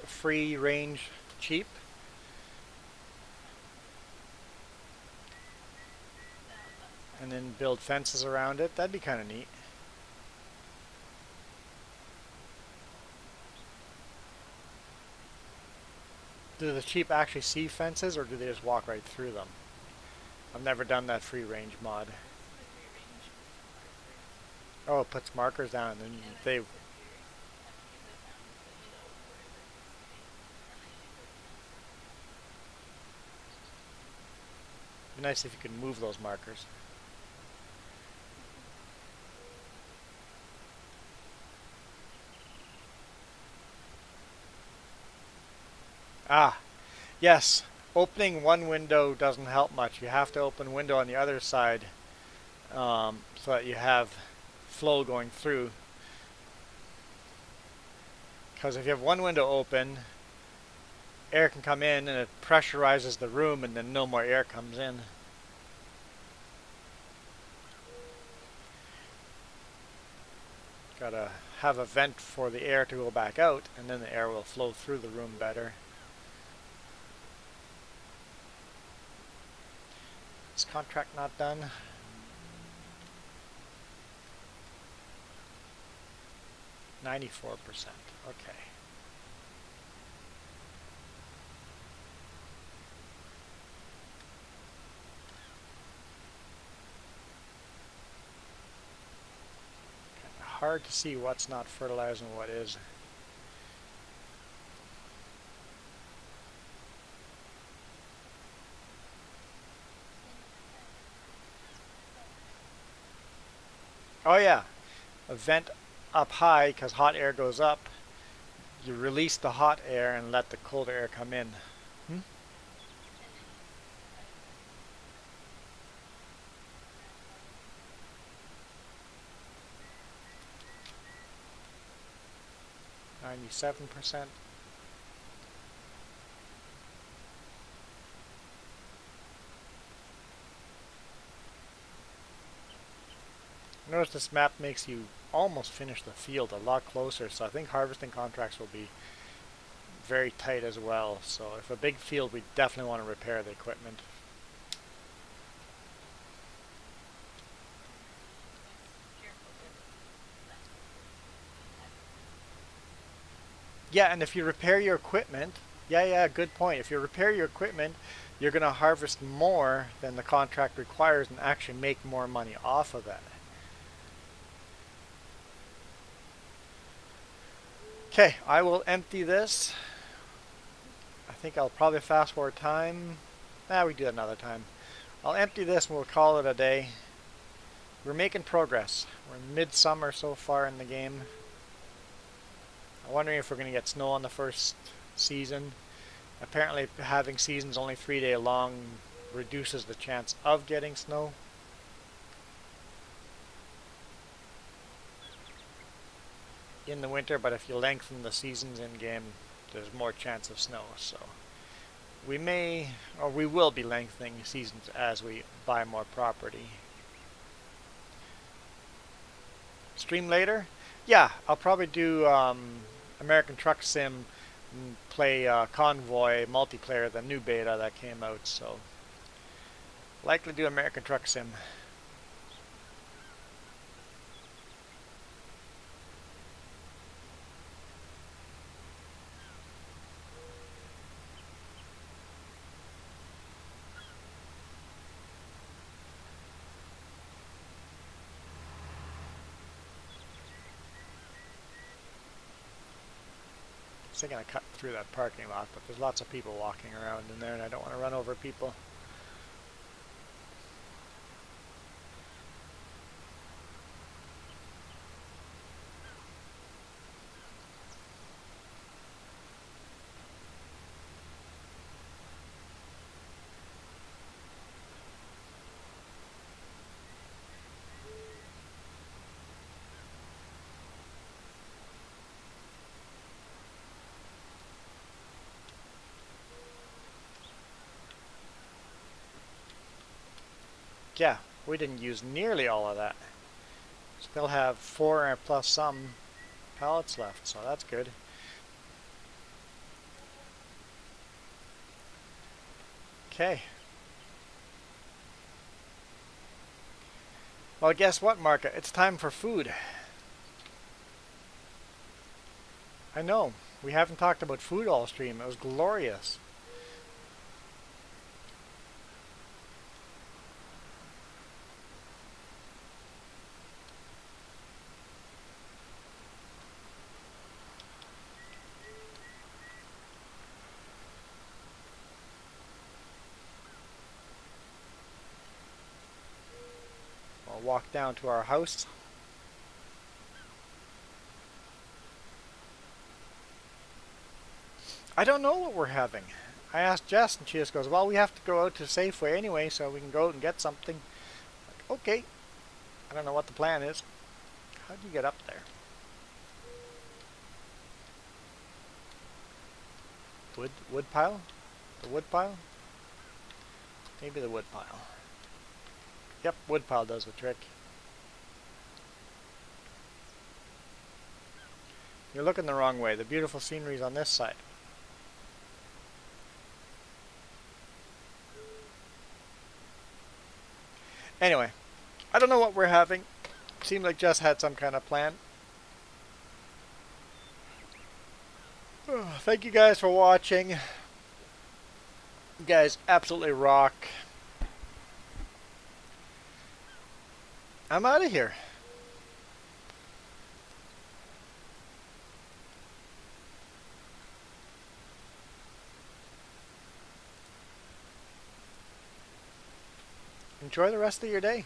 Free range cheap. And then build fences around it. That'd be kind of neat. Do the sheep actually see fences, or do they just walk right through them? I've never done that free range mod. Oh, it puts markers down, and then they. It'd be nice if you could move those markers. Ah, yes. Opening one window doesn't help much. You have to open a window on the other side so that you have flow going through. Because if you have one window open, air can come in and it pressurizes the room, and then no more air comes in. Gotta have a vent for the air to go back out, and then the air will flow through the room better. Is contract not done? %94. Okay. Hard to see what's not fertilized and what is. Oh yeah, a vent up high because hot air goes up. You release the hot air and let the cold air come in. Hmm? %97. Notice this map makes you almost finish the field a lot closer, so I think harvesting contracts will be very tight as well. So if a big field, we definitely want to repair the equipment. Yeah, and if you repair your equipment, yeah, good point. If you repair your equipment, you're going to harvest more than the contract requires and actually make more money off of it. Okay, I will empty this. I think I'll probably fast forward time. We do that another time. I'll empty this and we'll call it a day. We're making progress. We're in midsummer so far in the game. I'm wondering if we're going to get snow on the first season. Apparently having seasons only 3 day long reduces the chance of getting snow. In the winter, but if you lengthen the seasons in game, there's more chance of snow. So we may, or we will be lengthening seasons as we buy more property. Stream later? Yeah, I'll probably do American Truck Sim and play Convoy multiplayer, the new beta that came out. So likely do American Truck Sim. I was thinking I cut through that parking lot, but there's lots of people walking around in there and I don't want to run over people. Yeah, we didn't use nearly all of that. Still have 4 plus some pallets left, so that's good. Okay. Well, guess what, Marka? It's time for food. I know. We haven't talked about food all stream. It was glorious. I'll walk down to our house. I don't know what we're having. I asked Jess and she just goes, well, we have to go out to Safeway anyway, so we can go out and get something. Like, okay. I don't know what the plan is. How do you get up there? Wood pile? The wood pile? Maybe the wood pile. Yep, wood pile does the trick. You're looking the wrong way. The beautiful scenery's on this side. Anyway, I don't know what we're having. Seemed like Jess had some kind of plan. Thank you guys for watching. You guys absolutely rock. I'm out of here. Enjoy the rest of your day.